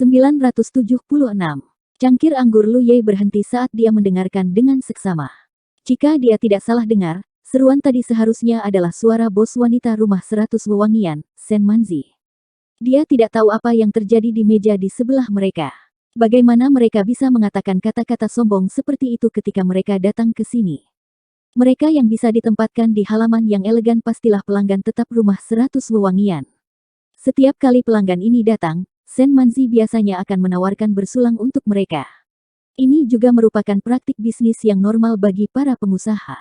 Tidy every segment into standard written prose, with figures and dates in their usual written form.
976. Cangkir anggur Lu Ye berhenti saat dia mendengarkan dengan seksama. Jika dia tidak salah dengar, seruan tadi seharusnya adalah suara bos wanita rumah 100 wewangian, Sen Manzi. Dia tidak tahu apa yang terjadi di meja di sebelah mereka. Bagaimana mereka bisa mengatakan kata-kata sombong seperti itu ketika mereka datang ke sini? Mereka yang bisa ditempatkan di halaman yang elegan pastilah pelanggan tetap rumah 100 wewangian. Setiap kali pelanggan ini datang, Sen Manzi biasanya akan menawarkan bersulang untuk mereka. Ini juga merupakan praktik bisnis yang normal bagi para pengusaha.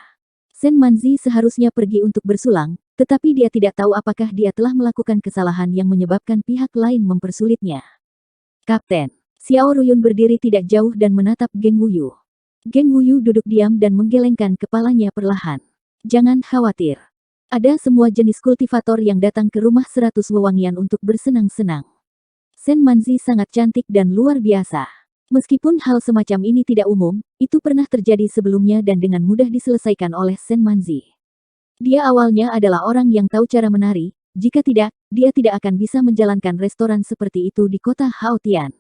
Sen Manzi seharusnya pergi untuk bersulang, tetapi dia tidak tahu apakah dia telah melakukan kesalahan yang menyebabkan pihak lain mempersulitnya. Kapten, Xiao Ruyun berdiri tidak jauh dan menatap Geng Wuyu. Geng Wuyu duduk diam dan menggelengkan kepalanya perlahan. Jangan khawatir. Ada semua jenis kultivator yang datang ke rumah 100 wewangian untuk bersenang-senang. Sen Manzi sangat cantik dan luar biasa. Meskipun hal semacam ini tidak umum, itu pernah terjadi sebelumnya dan dengan mudah diselesaikan oleh Sen Manzi. Dia awalnya adalah orang yang tahu cara menari, jika tidak, dia tidak akan bisa menjalankan restoran seperti itu di kota Haotian.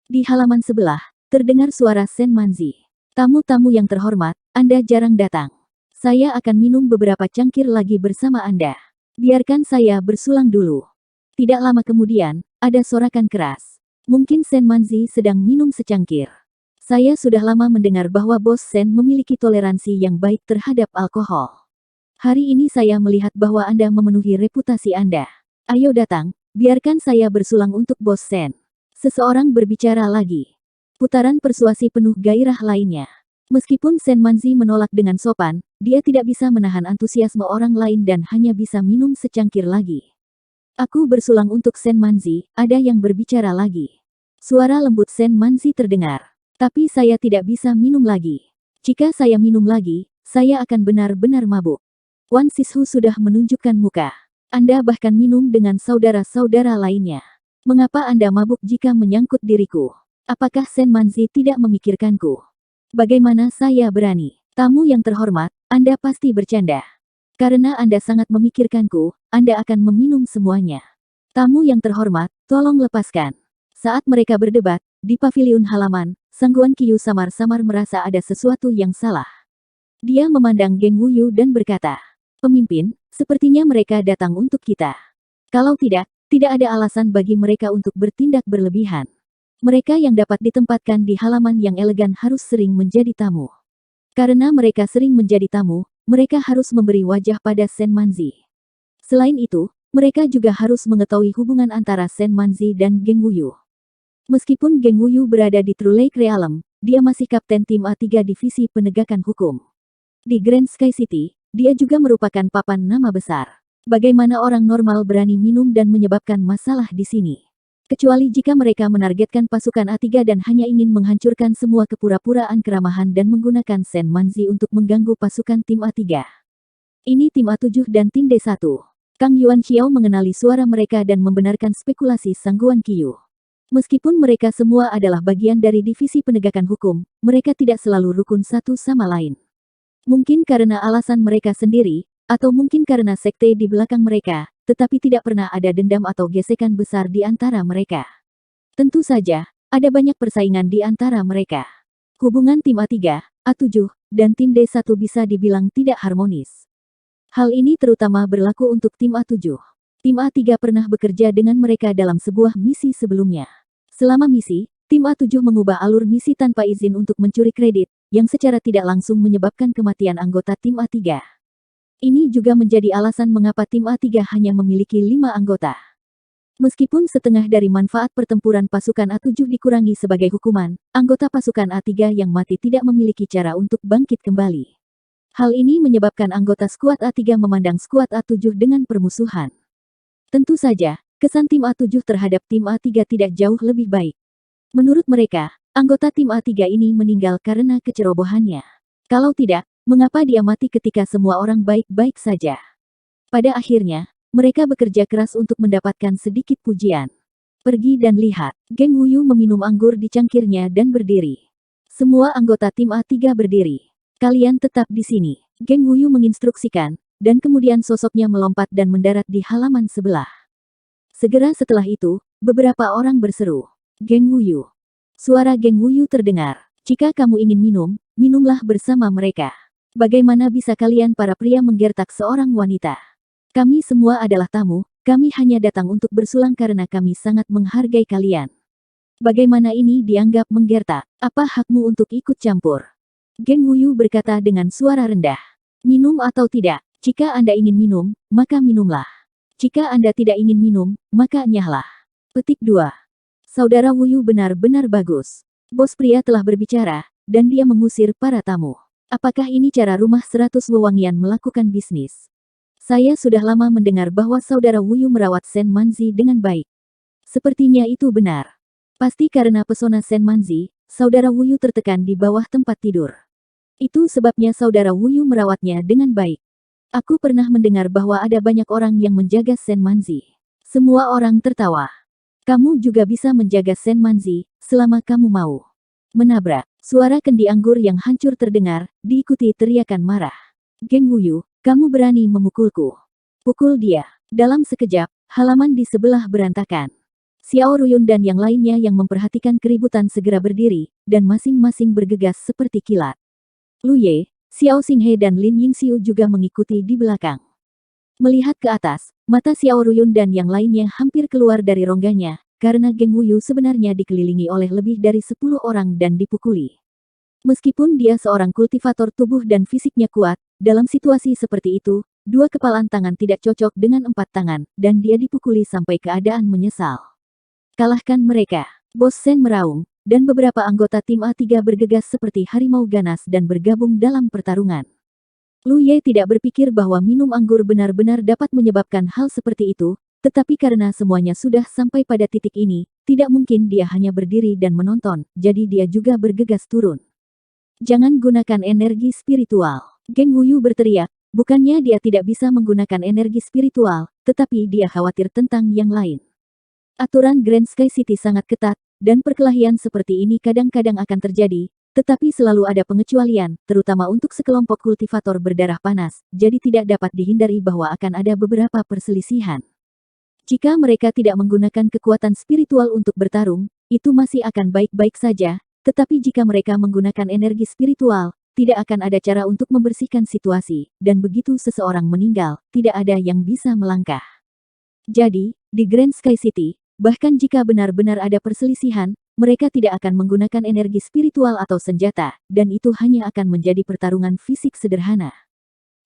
Di halaman sebelah, terdengar suara Sen Manzi. Tamu-tamu yang terhormat, Anda jarang datang. Saya akan minum beberapa cangkir lagi bersama Anda. Biarkan saya bersulang dulu. Tidak lama kemudian, ada sorakan keras. Mungkin Sen Manzi sedang minum secangkir. Saya sudah lama mendengar bahwa Bos Sen memiliki toleransi yang baik terhadap alkohol. Hari ini saya melihat bahwa Anda memenuhi reputasi Anda. Ayo datang, biarkan saya bersulang untuk Bos Sen. Seseorang berbicara lagi. Putaran persuasi penuh gairah lainnya. Meskipun Sen Manzi menolak dengan sopan, dia tidak bisa menahan antusiasme orang lain dan hanya bisa minum secangkir lagi. Aku bersulang untuk Sen Manzi, ada yang berbicara lagi. Suara lembut Sen Manzi terdengar. Tapi saya tidak bisa minum lagi. Jika saya minum lagi, saya akan benar-benar mabuk. Wan Sishu sudah menunjukkan muka. Anda bahkan minum dengan saudara-saudara lainnya. Mengapa Anda mabuk jika menyangkut diriku? Apakah Sen Manzi tidak memikirkanku? Bagaimana saya berani? Tamu yang terhormat, Anda pasti bercanda. Karena Anda sangat memikirkanku, Anda akan meminum semuanya. Tamu yang terhormat, tolong lepaskan. Saat mereka berdebat, di paviliun halaman, Sangguan Qiyu samar-samar merasa ada sesuatu yang salah. Dia memandang Geng Wuyu dan berkata, "Pemimpin, sepertinya mereka datang untuk kita. Kalau tidak, tidak ada alasan bagi mereka untuk bertindak berlebihan. Mereka yang dapat ditempatkan di halaman yang elegan harus sering menjadi tamu. Karena mereka sering menjadi tamu, mereka harus memberi wajah pada Sen Manzi. Selain itu, mereka juga harus mengetahui hubungan antara Sen Manzi dan Geng Wuyu. Meskipun Geng Wuyu berada di True Lake Realm, dia masih kapten tim A3 Divisi Penegakan Hukum. Di Grand Sky City, dia juga merupakan papan nama besar. Bagaimana orang normal berani minum dan menyebabkan masalah di sini? Kecuali jika mereka menargetkan pasukan A3 dan hanya ingin menghancurkan semua kepura-puraan keramahan dan menggunakan Sen Manzi untuk mengganggu pasukan tim A3. Ini tim A7 dan tim D1. Kang Yuan Xiao mengenali suara mereka dan membenarkan spekulasi Sangguan Qiyu. Meskipun mereka semua adalah bagian dari divisi penegakan hukum, mereka tidak selalu rukun satu sama lain. Mungkin karena alasan mereka sendiri, atau mungkin karena sekte di belakang mereka, tetapi tidak pernah ada dendam atau gesekan besar di antara mereka. Tentu saja, ada banyak persaingan di antara mereka. Hubungan tim A3, A7, dan tim D1 bisa dibilang tidak harmonis. Hal ini terutama berlaku untuk tim A7. Tim A3 pernah bekerja dengan mereka dalam sebuah misi sebelumnya. Selama misi, tim A7 mengubah alur misi tanpa izin untuk mencuri kredit, yang secara tidak langsung menyebabkan kematian anggota tim A3. Ini juga menjadi alasan mengapa tim A3 hanya memiliki 5 anggota. Meskipun setengah dari manfaat pertempuran pasukan A7 dikurangi sebagai hukuman, anggota pasukan A3 yang mati tidak memiliki cara untuk bangkit kembali. Hal ini menyebabkan anggota skuad A3 memandang skuad A7 dengan permusuhan. Tentu saja, kesan tim A7 terhadap tim A3 tidak jauh lebih baik. Menurut mereka, anggota tim A3 ini meninggal karena kecerobohannya. Kalau tidak, mengapa dia mati ketika semua orang baik-baik saja? Pada akhirnya, mereka bekerja keras untuk mendapatkan sedikit pujian. Pergi dan lihat. Geng Wuyu meminum anggur di cangkirnya dan berdiri. Semua anggota tim A3 berdiri. Kalian tetap di sini. Geng Wuyu menginstruksikan, dan kemudian sosoknya melompat dan mendarat di halaman sebelah. Segera setelah itu, beberapa orang berseru. Geng Wuyu. Suara Geng Wuyu terdengar. Jika kamu ingin minum, minumlah bersama mereka. Bagaimana bisa kalian para pria menggertak seorang wanita? Kami semua adalah tamu, kami hanya datang untuk bersulang karena kami sangat menghargai kalian. Bagaimana ini dianggap menggertak? Apa hakmu untuk ikut campur? Geng Wuyu berkata dengan suara rendah. Minum atau tidak? Jika Anda ingin minum, maka minumlah. Jika Anda tidak ingin minum, maka enyahlah. Petik 2. Saudara Wuyu benar-benar bagus. Bos pria telah berbicara, dan dia mengusir para tamu. Apakah ini cara rumah 100 wewangian melakukan bisnis? Saya sudah lama mendengar bahwa saudara Wuyu merawat Sen Manzi dengan baik. Sepertinya itu benar. Pasti karena pesona Sen Manzi, saudara Wuyu tertekan di bawah tempat tidur. Itu sebabnya saudara Wuyu merawatnya dengan baik. Aku pernah mendengar bahwa ada banyak orang yang menjaga Sen Manzi. Semua orang tertawa. Kamu juga bisa menjaga Sen Manzi, selama kamu mau. Menabrak. Suara kendi anggur yang hancur terdengar, diikuti teriakan marah. Geng Wuyu, kamu berani memukulku. Pukul dia. Dalam sekejap, halaman di sebelah berantakan. Xiao Ruyun dan yang lainnya yang memperhatikan keributan segera berdiri, dan masing-masing bergegas seperti kilat. Lu Ye, Xiao Xinghe dan Lin Yingxiu juga mengikuti di belakang. Melihat ke atas, mata Xiao Ruyun dan yang lainnya hampir keluar dari rongganya, karena Geng Wuyu sebenarnya dikelilingi oleh lebih dari 10 orang dan dipukuli. Meskipun dia seorang kultivator tubuh dan fisiknya kuat, dalam situasi seperti itu, 2 kepalan tangan tidak cocok dengan 4 tangan, dan dia dipukuli sampai keadaan menyesal. Kalahkan mereka. Bos Sen meraung, dan beberapa anggota tim A3 bergegas seperti harimau ganas dan bergabung dalam pertarungan. Lu Ye tidak berpikir bahwa minum anggur benar-benar dapat menyebabkan hal seperti itu, tetapi karena semuanya sudah sampai pada titik ini, tidak mungkin dia hanya berdiri dan menonton, jadi dia juga bergegas turun. Jangan gunakan energi spiritual. Geng Wuyu berteriak, bukannya dia tidak bisa menggunakan energi spiritual, tetapi dia khawatir tentang yang lain. Aturan Grand Sky City sangat ketat, dan perkelahian seperti ini kadang-kadang akan terjadi, tetapi selalu ada pengecualian, terutama untuk sekelompok kultivator berdarah panas, jadi tidak dapat dihindari bahwa akan ada beberapa perselisihan. Jika mereka tidak menggunakan kekuatan spiritual untuk bertarung, itu masih akan baik-baik saja, tetapi jika mereka menggunakan energi spiritual, tidak akan ada cara untuk membersihkan situasi, dan begitu seseorang meninggal, tidak ada yang bisa melangkah. Jadi, di Grand Sky City, bahkan jika benar-benar ada perselisihan, mereka tidak akan menggunakan energi spiritual atau senjata, dan itu hanya akan menjadi pertarungan fisik sederhana.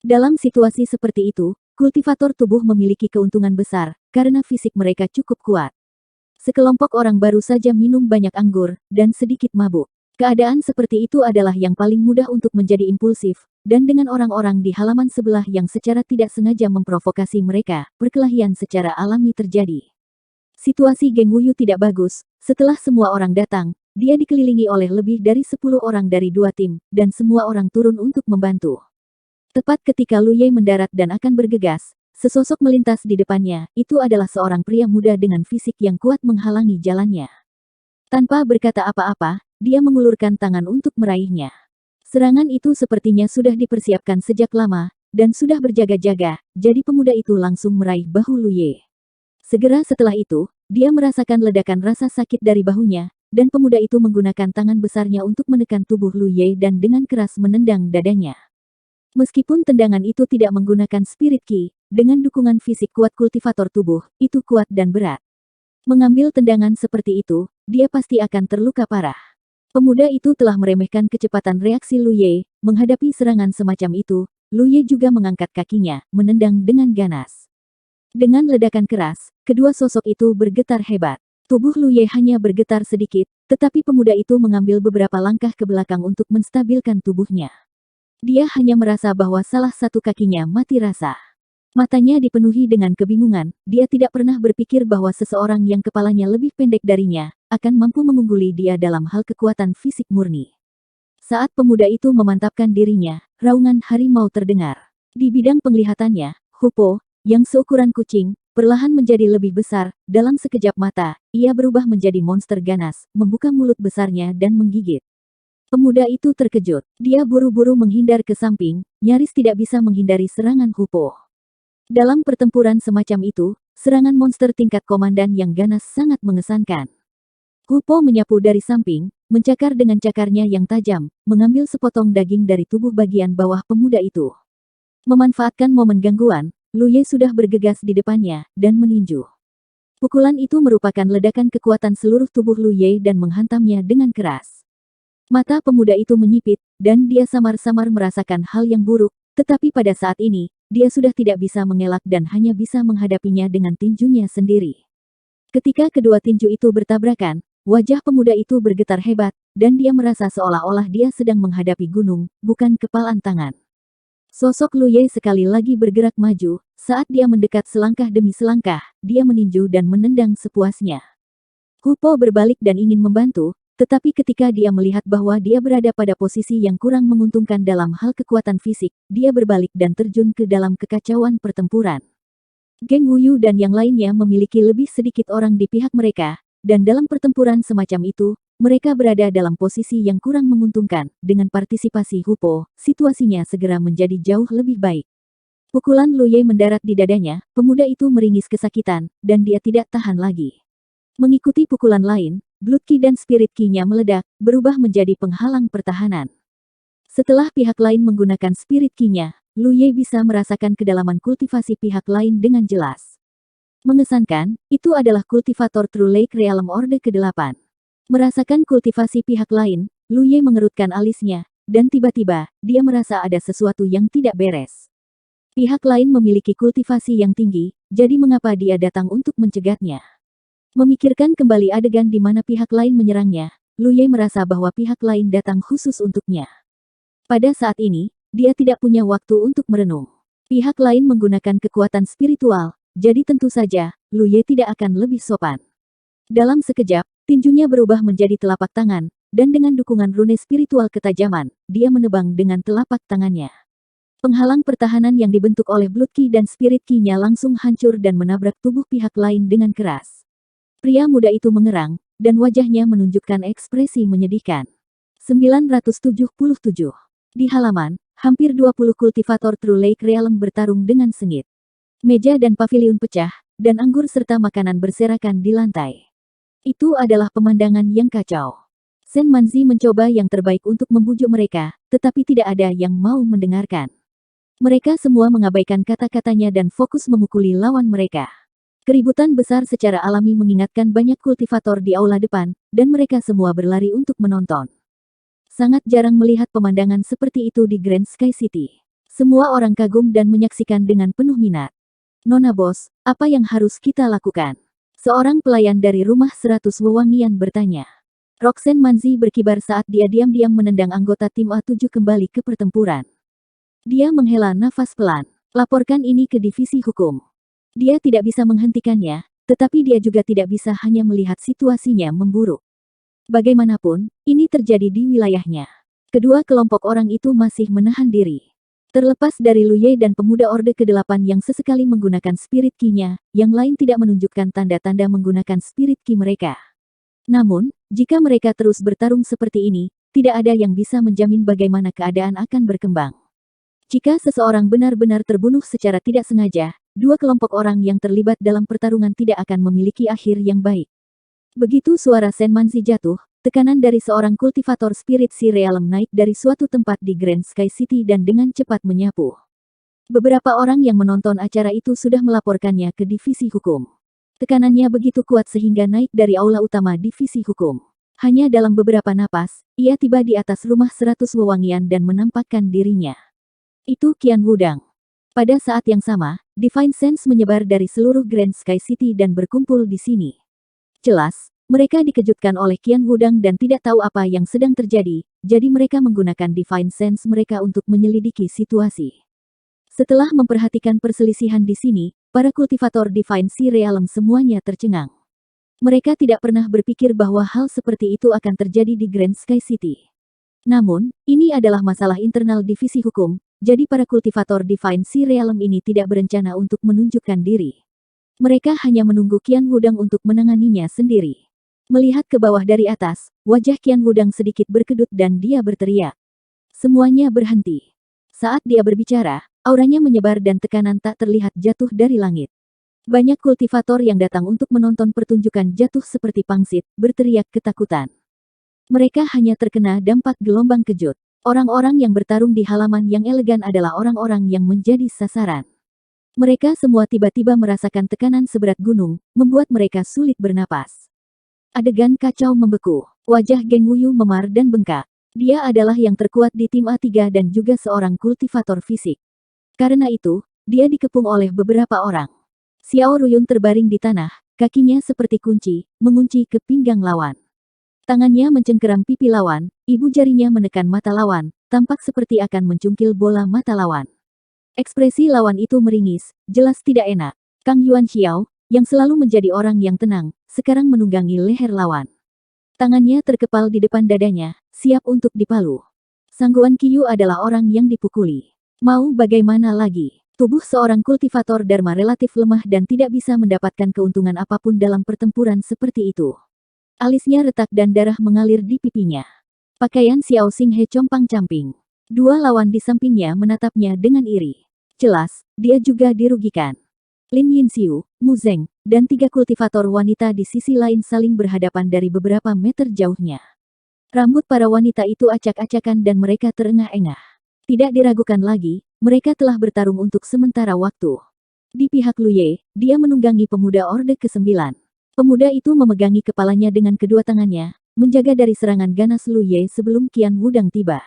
Dalam situasi seperti itu, kultivator tubuh memiliki keuntungan besar, karena fisik mereka cukup kuat. Sekelompok orang baru saja minum banyak anggur, dan sedikit mabuk. Keadaan seperti itu adalah yang paling mudah untuk menjadi impulsif, dan dengan orang-orang di halaman sebelah yang secara tidak sengaja memprovokasi mereka, perkelahian secara alami terjadi. Situasi Geng Wuyu tidak bagus, setelah semua orang datang, dia dikelilingi oleh lebih dari 10 orang dari 2 tim, dan semua orang turun untuk membantu. Tepat ketika Lu Ye mendarat dan akan bergegas, sesosok melintas di depannya, itu adalah seorang pria muda dengan fisik yang kuat menghalangi jalannya. Tanpa berkata apa-apa, dia mengulurkan tangan untuk meraihnya. Serangan itu sepertinya sudah dipersiapkan sejak lama, dan sudah berjaga-jaga, jadi pemuda itu langsung meraih bahu Lu Ye. Segera setelah itu, dia merasakan ledakan rasa sakit dari bahunya, dan pemuda itu menggunakan tangan besarnya untuk menekan tubuh Lu Ye dan dengan keras menendang dadanya. Meskipun tendangan itu tidak menggunakan spirit ki, dengan dukungan fisik kuat kultivator tubuh, itu kuat dan berat. Mengambil tendangan seperti itu, dia pasti akan terluka parah. Pemuda itu telah meremehkan kecepatan reaksi Lu Ye, menghadapi serangan semacam itu, Lu Ye juga mengangkat kakinya, menendang dengan ganas. Dengan ledakan keras, kedua sosok itu bergetar hebat. Tubuh Lu Ye hanya bergetar sedikit, tetapi pemuda itu mengambil beberapa langkah ke belakang untuk menstabilkan tubuhnya. Dia hanya merasa bahwa salah satu kakinya mati rasa. Matanya dipenuhi dengan kebingungan, dia tidak pernah berpikir bahwa seseorang yang kepalanya lebih pendek darinya, akan mampu mengungguli dia dalam hal kekuatan fisik murni. Saat pemuda itu memantapkan dirinya, raungan harimau terdengar. Di bidang penglihatannya, Hupo, yang seukuran kucing, perlahan menjadi lebih besar, dalam sekejap mata, ia berubah menjadi monster ganas, membuka mulut besarnya dan menggigit. Pemuda itu terkejut, dia buru-buru menghindar ke samping, nyaris tidak bisa menghindari serangan Hupo. Dalam pertempuran semacam itu, serangan monster tingkat komandan yang ganas sangat mengesankan. Hupo menyapu dari samping, mencakar dengan cakarnya yang tajam, mengambil sepotong daging dari tubuh bagian bawah pemuda itu. Memanfaatkan momen gangguan, Lu Ye sudah bergegas di depannya, dan meninju. Pukulan itu merupakan ledakan kekuatan seluruh tubuh Lu Ye dan menghantamnya dengan keras. Mata pemuda itu menyipit, dan dia samar-samar merasakan hal yang buruk, tetapi pada saat ini, dia sudah tidak bisa mengelak dan hanya bisa menghadapinya dengan tinjunya sendiri. Ketika kedua tinju itu bertabrakan, wajah pemuda itu bergetar hebat, dan dia merasa seolah-olah dia sedang menghadapi gunung, bukan kepalan tangan. Sosok Lu Ye sekali lagi bergerak maju, saat dia mendekat selangkah demi selangkah, dia meninju dan menendang sepuasnya. Hupo berbalik dan ingin membantu, tetapi ketika dia melihat bahwa dia berada pada posisi yang kurang menguntungkan dalam hal kekuatan fisik, dia berbalik dan terjun ke dalam kekacauan pertempuran. Geng Wuyu dan yang lainnya memiliki lebih sedikit orang di pihak mereka, dan dalam pertempuran semacam itu, mereka berada dalam posisi yang kurang menguntungkan. Dengan partisipasi Hupo, situasinya segera menjadi jauh lebih baik. Pukulan Lu Ye mendarat di dadanya, pemuda itu meringis kesakitan, dan dia tidak tahan lagi. Mengikuti pukulan lain, Blood Ki dan Spirit Ki-nya meledak, berubah menjadi penghalang pertahanan. Setelah pihak lain menggunakan Spirit Ki-nya, Lu Ye bisa merasakan kedalaman kultivasi pihak lain dengan jelas. Mengesankan, itu adalah kultivator True Lake Realm Orde ke-8. Merasakan kultivasi pihak lain, Lu Ye mengerutkan alisnya, dan tiba-tiba, dia merasa ada sesuatu yang tidak beres. Pihak lain memiliki kultivasi yang tinggi, jadi mengapa dia datang untuk mencegatnya? Memikirkan kembali adegan di mana pihak lain menyerangnya, Lu Ye merasa bahwa pihak lain datang khusus untuknya. Pada saat ini, dia tidak punya waktu untuk merenung. Pihak lain menggunakan kekuatan spiritual, jadi tentu saja, Lu Ye tidak akan lebih sopan. Dalam sekejap, tinjunya berubah menjadi telapak tangan, dan dengan dukungan rune spiritual ketajaman, dia menebang dengan telapak tangannya. Penghalang pertahanan yang dibentuk oleh Blood Ki dan Spirit Ki-nya langsung hancur dan menabrak tubuh pihak lain dengan keras. Pria muda itu mengerang, dan wajahnya menunjukkan ekspresi menyedihkan. 977. Di halaman, hampir 20 kultivator True Lake Realm bertarung dengan sengit. Meja dan paviliun pecah, dan anggur serta makanan berserakan di lantai. Itu adalah pemandangan yang kacau. Sen Manzi mencoba yang terbaik untuk membujuk mereka, tetapi tidak ada yang mau mendengarkan. Mereka semua mengabaikan kata-katanya dan fokus memukuli lawan mereka. Keributan besar secara alami mengingatkan banyak kultivator di aula depan, dan mereka semua berlari untuk menonton. Sangat jarang melihat pemandangan seperti itu di Grand Sky City. Semua orang kagum dan menyaksikan dengan penuh minat. Nona Bos, apa yang harus kita lakukan? Seorang pelayan dari rumah 100 wewangian bertanya. Roxanne Manzi berkibar saat dia diam-diam menendang anggota tim A7 kembali ke pertempuran. Dia menghela nafas pelan. Laporkan ini ke divisi hukum. Dia tidak bisa menghentikannya, tetapi dia juga tidak bisa hanya melihat situasinya memburuk. Bagaimanapun, ini terjadi di wilayahnya. Kedua kelompok orang itu masih menahan diri. Terlepas dari Lu Ye dan pemuda Orde ke-8 yang sesekali menggunakan Spirit Ki-nya, yang lain tidak menunjukkan tanda-tanda menggunakan Spirit Ki mereka. Namun, jika mereka terus bertarung seperti ini, tidak ada yang bisa menjamin bagaimana keadaan akan berkembang. Jika seseorang benar-benar terbunuh secara tidak sengaja, dua kelompok orang yang terlibat dalam pertarungan tidak akan memiliki akhir yang baik. Begitu suara Sen Manzi jatuh, tekanan dari seorang kultivator Spirit Sea Realm naik dari suatu tempat di Grand Sky City dan dengan cepat menyapu. Beberapa orang yang menonton acara itu sudah melaporkannya ke divisi hukum. Tekanannya begitu kuat sehingga naik dari aula utama divisi hukum. Hanya dalam beberapa napas, ia tiba di atas rumah 100 wewangian dan menampakkan dirinya. Itu Qian Wudang. Pada saat yang sama, Divine Sense menyebar dari seluruh Grand Sky City dan berkumpul di sini. Jelas, mereka dikejutkan oleh Qian Wudang dan tidak tahu apa yang sedang terjadi, jadi mereka menggunakan Divine Sense mereka untuk menyelidiki situasi. Setelah memperhatikan perselisihan di sini, para kultivator Divine Sea Realm semuanya tercengang. Mereka tidak pernah berpikir bahwa hal seperti itu akan terjadi di Grand Sky City. Namun, ini adalah masalah internal divisi hukum, jadi para kultivator Divine Sea Realm ini tidak berencana untuk menunjukkan diri. Mereka hanya menunggu Qian Wudang untuk menanganinya sendiri. Melihat ke bawah dari atas, wajah Qian Wudang sedikit berkedut dan dia berteriak. Semuanya berhenti. Saat dia berbicara, auranya menyebar dan tekanan tak terlihat jatuh dari langit. Banyak kultivator yang datang untuk menonton pertunjukan jatuh seperti pangsit, berteriak ketakutan. Mereka hanya terkena dampak gelombang kejut. Orang-orang yang bertarung di halaman yang elegan adalah orang-orang yang menjadi sasaran. Mereka semua tiba-tiba merasakan tekanan seberat gunung, membuat mereka sulit bernapas. Adegan kacau membeku. Wajah Geng Wuyu memar dan bengkak. Dia adalah yang terkuat di tim A3 dan juga seorang kultivator fisik. Karena itu, dia dikepung oleh beberapa orang. Xiao Ruyun terbaring di tanah, kakinya seperti kunci, mengunci ke pinggang lawan. Tangannya mencengkeram pipi lawan, ibu jarinya menekan mata lawan, tampak seperti akan mencungkil bola mata lawan. Ekspresi lawan itu meringis, jelas tidak enak. Kang Yuan Xiao, yang selalu menjadi orang yang tenang, sekarang menunggangi leher lawan. Tangannya terkepal di depan dadanya, siap untuk dipalu. Sangguan Qiyu adalah orang yang dipukuli. Mau bagaimana lagi? Tubuh seorang kultivator Dharma relatif lemah dan tidak bisa mendapatkan keuntungan apapun dalam pertempuran seperti itu. Alisnya retak dan darah mengalir di pipinya. Pakaian Xiao Xinghe compang-camping. Dua lawan di sampingnya menatapnya dengan iri. Jelas, dia juga dirugikan. Lin Yinxiu, Mu Zeng, dan 3 kultivator wanita di sisi lain saling berhadapan dari beberapa meter jauhnya. Rambut para wanita itu acak-acakan dan mereka terengah-engah. Tidak diragukan lagi, mereka telah bertarung untuk sementara waktu. Di pihak Lu Ye, dia menunggangi pemuda Orde ke-9. Pemuda itu memegangi kepalanya dengan kedua tangannya, menjaga dari serangan ganas Lu Ye sebelum Qian Wudang tiba.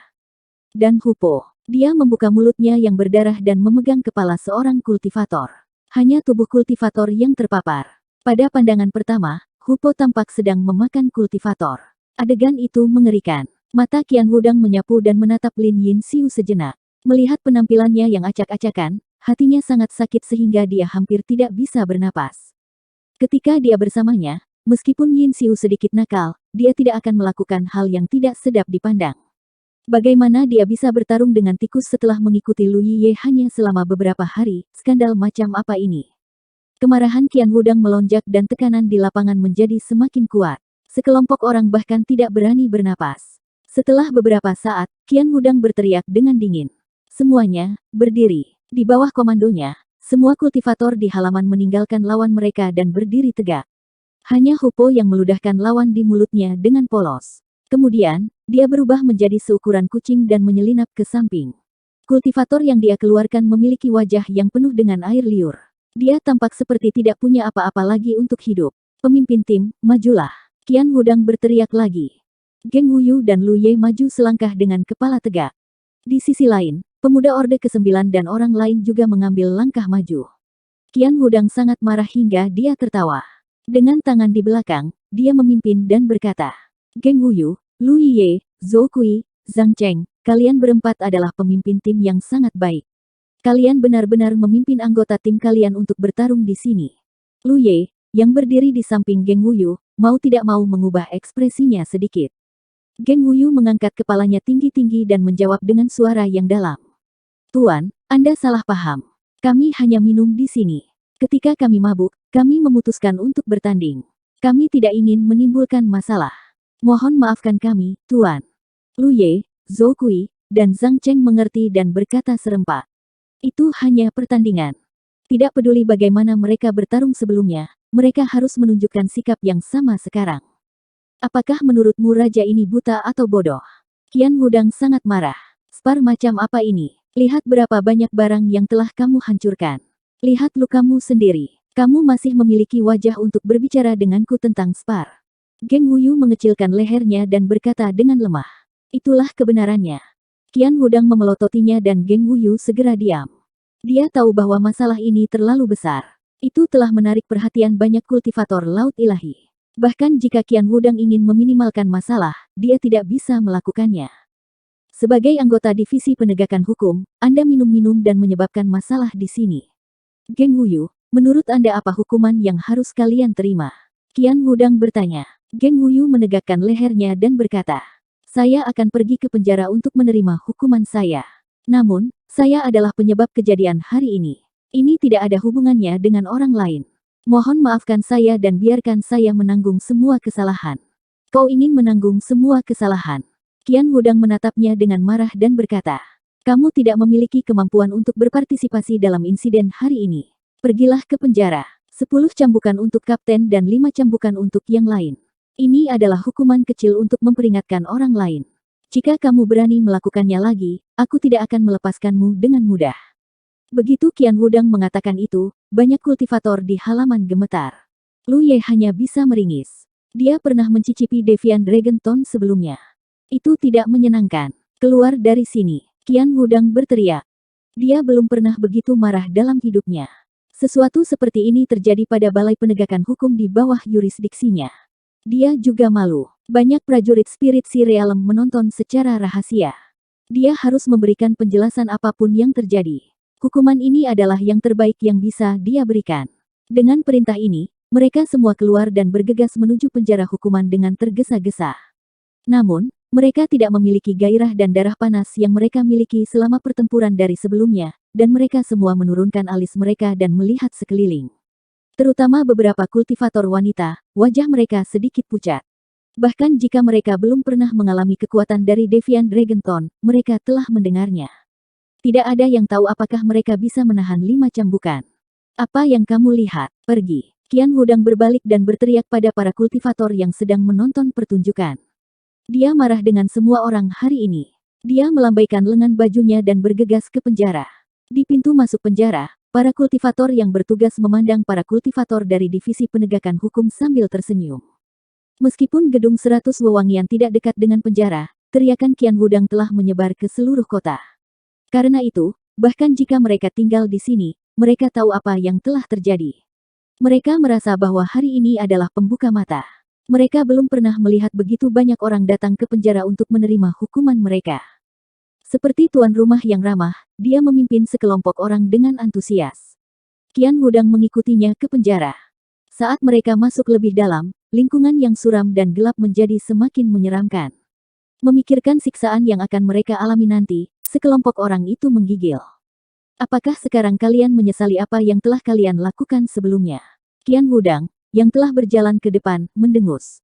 Dan Hupo, dia membuka mulutnya yang berdarah dan memegang kepala seorang kultivator. Hanya tubuh kultivator yang terpapar. Pada pandangan pertama, Hupo tampak sedang memakan kultivator. Adegan itu mengerikan. Mata Qian Wudang menyapu dan menatap Lin Yinxiu sejenak. Melihat penampilannya yang acak-acakan, hatinya sangat sakit sehingga dia hampir tidak bisa bernapas. Ketika dia bersamanya, meskipun Yinxiu sedikit nakal, dia tidak akan melakukan hal yang tidak sedap dipandang. Bagaimana dia bisa bertarung dengan tikus setelah mengikuti Lu Yiye hanya selama beberapa hari? Skandal macam apa ini? Kemarahan Qian Wudang melonjak dan tekanan di lapangan menjadi semakin kuat. Sekelompok orang bahkan tidak berani bernapas. Setelah beberapa saat, Qian Wudang berteriak dengan dingin. Semuanya, berdiri. Di bawah komandonya, semua kultivator di halaman meninggalkan lawan mereka dan berdiri tegak. Hanya Hupo yang meludahkan lawan di mulutnya dengan polos. Kemudian, dia berubah menjadi seukuran kucing dan menyelinap ke samping. Kultivator yang dia keluarkan memiliki wajah yang penuh dengan air liur. Dia tampak seperti tidak punya apa-apa lagi untuk hidup. Pemimpin tim, majulah. Qian Wudang berteriak lagi. Geng Wuyu dan Lu Ye maju selangkah dengan kepala tegak. Di sisi lain, pemuda Orde ke-9 dan orang lain juga mengambil langkah maju. Qian Wudang sangat marah hingga dia tertawa. Dengan tangan di belakang, dia memimpin dan berkata, Geng Wuyu, Lu Yiye, Zhou Kui, Zhang Cheng, kalian berempat adalah pemimpin tim yang sangat baik. Kalian benar-benar memimpin anggota tim kalian untuk bertarung di sini. Lu Ye, yang berdiri di samping Geng Wuyu, mau tidak mau mengubah ekspresinya sedikit. Geng Wuyu mengangkat kepalanya tinggi-tinggi dan menjawab dengan suara yang dalam. Tuan, Anda salah paham. Kami hanya minum di sini. Ketika kami mabuk, kami memutuskan untuk bertanding. Kami tidak ingin menimbulkan masalah. Mohon maafkan kami, Tuan. Lu Ye, Zhou Kui, dan Zhang Cheng mengerti dan berkata serempak. Itu hanya pertandingan. Tidak peduli bagaimana mereka bertarung sebelumnya, mereka harus menunjukkan sikap yang sama sekarang. Apakah menurutmu raja ini buta atau bodoh? Qian Wudang sangat marah. Spar macam apa ini? Lihat berapa banyak barang yang telah kamu hancurkan. Lihat lukamu sendiri. Kamu masih memiliki wajah untuk berbicara denganku tentang spar. Geng Wuyu mengecilkan lehernya dan berkata dengan lemah. Itulah kebenarannya. Qian Wudang memelototinya dan Geng Wuyu segera diam. Dia tahu bahwa masalah ini terlalu besar. Itu telah menarik perhatian banyak kultivator laut ilahi. Bahkan jika Qian Wudang ingin meminimalkan masalah, dia tidak bisa melakukannya. Sebagai anggota divisi penegakan hukum, Anda minum-minum dan menyebabkan masalah di sini. Geng Wuyu, menurut Anda apa hukuman yang harus kalian terima? Qian Wudang bertanya. Geng Wuyu menegakkan lehernya dan berkata, saya akan pergi ke penjara untuk menerima hukuman saya. Namun, saya adalah penyebab kejadian hari ini. Ini tidak ada hubungannya dengan orang lain. Mohon maafkan saya dan biarkan saya menanggung semua kesalahan. Kau ingin menanggung semua kesalahan. Qian Wudang menatapnya dengan marah dan berkata, kamu tidak memiliki kemampuan untuk berpartisipasi dalam insiden hari ini. Pergilah ke penjara. 10 cambukan untuk kapten dan 5 cambukan untuk yang lain. Ini adalah hukuman kecil untuk memperingatkan orang lain. Jika kamu berani melakukannya lagi, aku tidak akan melepaskanmu dengan mudah. Begitu Qian Wudang mengatakan itu, banyak kultivator di halaman gemetar. Lu Ye hanya bisa meringis. Dia pernah mencicipi Deviant Dragon Tone sebelumnya. Itu tidak menyenangkan. Keluar dari sini. Qian Wudang berteriak. Dia belum pernah begitu marah dalam hidupnya. Sesuatu seperti ini terjadi pada Balai Penegakan Hukum di bawah yurisdiksinya. Dia juga malu. Banyak prajurit Spirit Sea Realm menonton secara rahasia. Dia harus memberikan penjelasan apapun yang terjadi. Hukuman ini adalah yang terbaik yang bisa dia berikan. Dengan perintah ini, mereka semua keluar dan bergegas menuju penjara hukuman dengan tergesa-gesa. Namun, mereka tidak memiliki gairah dan darah panas yang mereka miliki selama pertempuran dari sebelumnya, dan mereka semua menurunkan alis mereka dan melihat sekeliling. Terutama beberapa kultivator wanita, wajah mereka sedikit pucat. Bahkan jika mereka belum pernah mengalami kekuatan dari Deviant Dragon Tone, mereka telah mendengarnya. Tidak ada yang tahu apakah mereka bisa menahan 5 cambukan. Apa yang kamu lihat? Pergi. Qian Wudang berbalik dan berteriak pada para kultivator yang sedang menonton pertunjukan. Dia marah dengan semua orang hari ini. Dia melambaikan lengan bajunya dan bergegas ke penjara. Di pintu masuk penjara, para kultivator yang bertugas memandang para kultivator dari Divisi Penegakan Hukum sambil tersenyum. Meskipun gedung 100 wewangian tidak dekat dengan penjara, teriakan Qian Wudang telah menyebar ke seluruh kota. Karena itu, bahkan jika mereka tinggal di sini, mereka tahu apa yang telah terjadi. Mereka merasa bahwa hari ini adalah pembuka mata. Mereka belum pernah melihat begitu banyak orang datang ke penjara untuk menerima hukuman mereka. Seperti tuan rumah yang ramah, dia memimpin sekelompok orang dengan antusias. Qian Wudang mengikutinya ke penjara. Saat mereka masuk lebih dalam, lingkungan yang suram dan gelap menjadi semakin menyeramkan. Memikirkan siksaan yang akan mereka alami nanti, sekelompok orang itu menggigil. Apakah sekarang kalian menyesali apa yang telah kalian lakukan sebelumnya? Qian Wudang, yang telah berjalan ke depan, mendengus.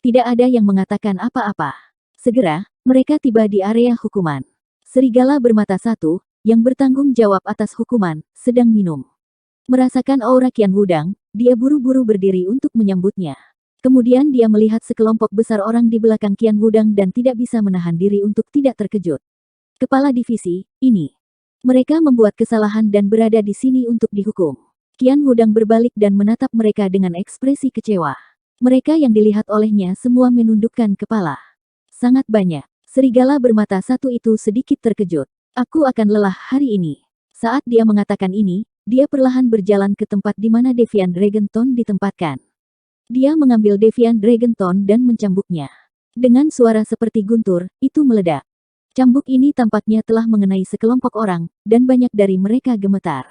Tidak ada yang mengatakan apa-apa. Segera, mereka tiba di area hukuman. Serigala bermata satu, yang bertanggung jawab atas hukuman, sedang minum. Merasakan aura Qian Wudang, dia buru-buru berdiri untuk menyambutnya. Kemudian dia melihat sekelompok besar orang di belakang Qian Wudang dan tidak bisa menahan diri untuk tidak terkejut. Kepala divisi, ini. Mereka membuat kesalahan dan berada di sini untuk dihukum. Qian Wudang berbalik dan menatap mereka dengan ekspresi kecewa. Mereka yang dilihat olehnya semua menundukkan kepala. Sangat banyak. Serigala bermata satu itu sedikit terkejut. Aku akan lelah hari ini. Saat dia mengatakan ini, dia perlahan berjalan ke tempat di mana Deviant Dragon Tone ditempatkan. Dia mengambil Deviant Dragon Tone dan mencambuknya. Dengan suara seperti guntur, itu meledak. Cambuk ini tampaknya telah mengenai sekelompok orang, dan banyak dari mereka gemetar.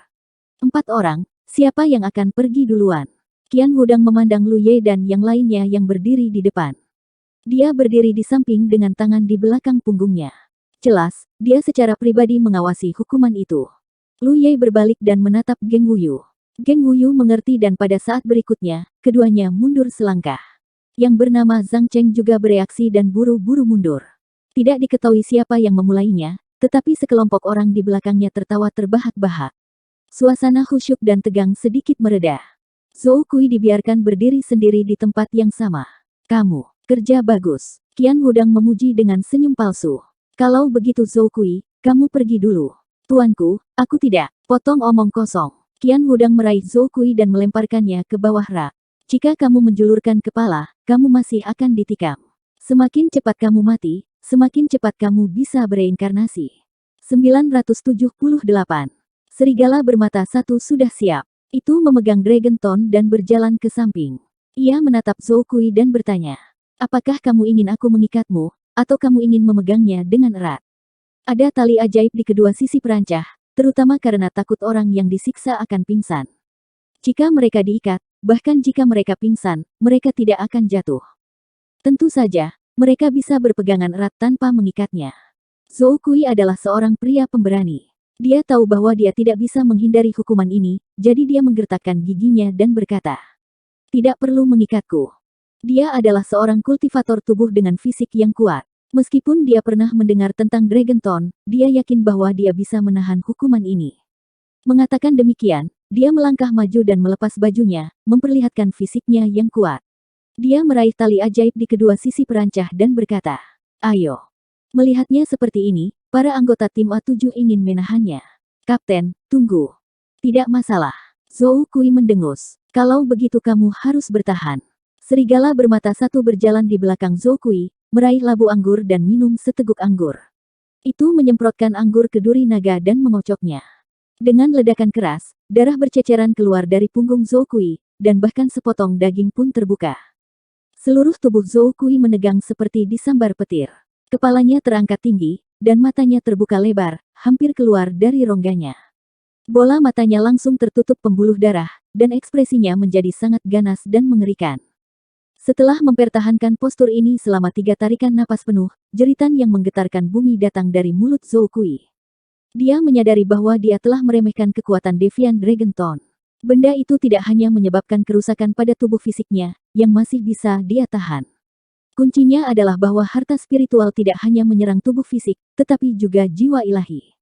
4 orang. Siapa yang akan pergi duluan? Qian Wudang memandang Lu Ye dan yang lainnya yang berdiri di depan. Dia berdiri di samping dengan tangan di belakang punggungnya. Jelas, dia secara pribadi mengawasi hukuman itu. Lu Ye berbalik dan menatap Geng Wuyu. Geng Wuyu mengerti dan pada saat berikutnya, keduanya mundur selangkah. Yang bernama Zhang Cheng juga bereaksi dan buru-buru mundur. Tidak diketahui siapa yang memulainya, tetapi sekelompok orang di belakangnya tertawa terbahak-bahak. Suasana khusyuk dan tegang sedikit mereda. Zhou Kui dibiarkan berdiri sendiri di tempat yang sama. Kamu, kerja bagus. Qian Wudang memuji dengan senyum palsu. Kalau begitu Zhou Kui, kamu pergi dulu. Tuanku, aku tidak. Potong omong kosong. Qian Wudang meraih Zhou Kui dan melemparkannya ke bawah rak. Jika kamu menjulurkan kepala, kamu masih akan ditikam. Semakin cepat kamu mati, semakin cepat kamu bisa bereinkarnasi. 978. Serigala bermata satu sudah siap. Itu memegang Dragon Tone dan berjalan ke samping. Ia menatap Zhou Kui dan bertanya. Apakah kamu ingin aku mengikatmu, atau kamu ingin memegangnya dengan erat? Ada tali ajaib di kedua sisi perancah, terutama karena takut orang yang disiksa akan pingsan. Jika mereka diikat, bahkan jika mereka pingsan, mereka tidak akan jatuh. Tentu saja, mereka bisa berpegangan erat tanpa mengikatnya. Zhou Kui adalah seorang pria pemberani. Dia tahu bahwa dia tidak bisa menghindari hukuman ini, jadi dia menggertakkan giginya dan berkata, "Tidak perlu mengikatku." Dia adalah seorang kultivator tubuh dengan fisik yang kuat. Meskipun dia pernah mendengar tentang Dragon Tone, dia yakin bahwa dia bisa menahan hukuman ini. Mengatakan demikian, dia melangkah maju dan melepas bajunya, memperlihatkan fisiknya yang kuat. Dia meraih tali ajaib di kedua sisi perancah dan berkata, "Ayo." Melihatnya seperti ini, para anggota tim A7 ingin menahannya. "Kapten, tunggu." "Tidak masalah." Zhou Kui mendengus. "Kalau begitu kamu harus bertahan." Serigala bermata satu berjalan di belakang Zhou Kui, meraih labu anggur dan minum seteguk anggur. Itu menyemprotkan anggur ke duri naga dan mengocoknya. Dengan ledakan keras, darah berceceran keluar dari punggung Zhou Kui, dan bahkan sepotong daging pun terbuka. Seluruh tubuh Zhou Kui menegang seperti disambar petir. Kepalanya terangkat tinggi, dan matanya terbuka lebar, hampir keluar dari rongganya. Bola matanya langsung tertutup pembuluh darah, dan ekspresinya menjadi sangat ganas dan mengerikan. Setelah mempertahankan postur ini selama 3 tarikan napas penuh, jeritan yang menggetarkan bumi datang dari mulut Zhou Kui. Dia menyadari bahwa dia telah meremehkan kekuatan Deviant Dragon Tone. Benda itu tidak hanya menyebabkan kerusakan pada tubuh fisiknya, yang masih bisa dia tahan. Kuncinya adalah bahwa harta spiritual tidak hanya menyerang tubuh fisik, tetapi juga jiwa ilahi.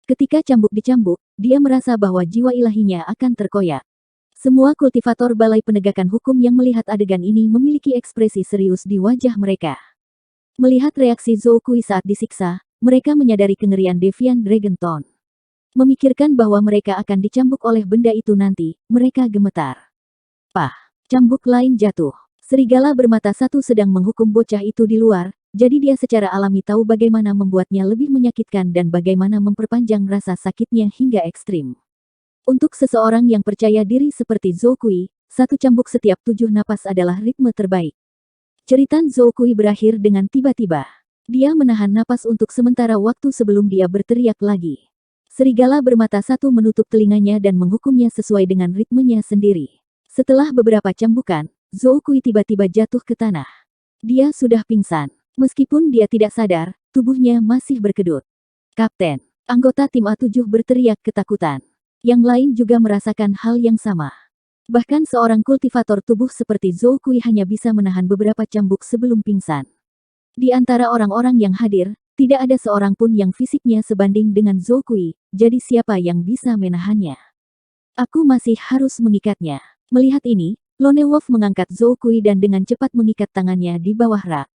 Ketika cambuk dicambuk, dia merasa bahwa jiwa ilahinya akan terkoyak. Semua kultivator Balai Penegakan Hukum yang melihat adegan ini memiliki ekspresi serius di wajah mereka. Melihat reaksi Zhou Kui saat disiksa, mereka menyadari kengerian Deviant Dragon Tone. Memikirkan bahwa mereka akan dicambuk oleh benda itu nanti, mereka gemetar. Pah! Cambuk lain jatuh. Serigala bermata satu sedang menghukum bocah itu di luar, jadi dia secara alami tahu bagaimana membuatnya lebih menyakitkan dan bagaimana memperpanjang rasa sakitnya hingga ekstrim. Untuk seseorang yang percaya diri seperti Zhou Kui, satu cambuk setiap 7 napas adalah ritme terbaik. Jeritan Zhou Kui berakhir dengan tiba-tiba. Dia menahan napas untuk sementara waktu sebelum dia berteriak lagi. Serigala bermata satu menutup telinganya dan menghukumnya sesuai dengan ritmenya sendiri. Setelah beberapa cambukan, Zhou Kui tiba-tiba jatuh ke tanah. Dia sudah pingsan. Meskipun dia tidak sadar, tubuhnya masih berkedut. "Kapten!" Anggota tim A7 berteriak ketakutan. Yang lain juga merasakan hal yang sama. Bahkan seorang kultivator tubuh seperti Zhou Kui hanya bisa menahan beberapa cambuk sebelum pingsan. Di antara orang-orang yang hadir, tidak ada seorang pun yang fisiknya sebanding dengan Zhou Kui, jadi siapa yang bisa menahannya? "Aku masih harus mengikatnya." Melihat ini, Lone Wolf mengangkat Zhou Kui dan dengan cepat mengikat tangannya di bawah rak.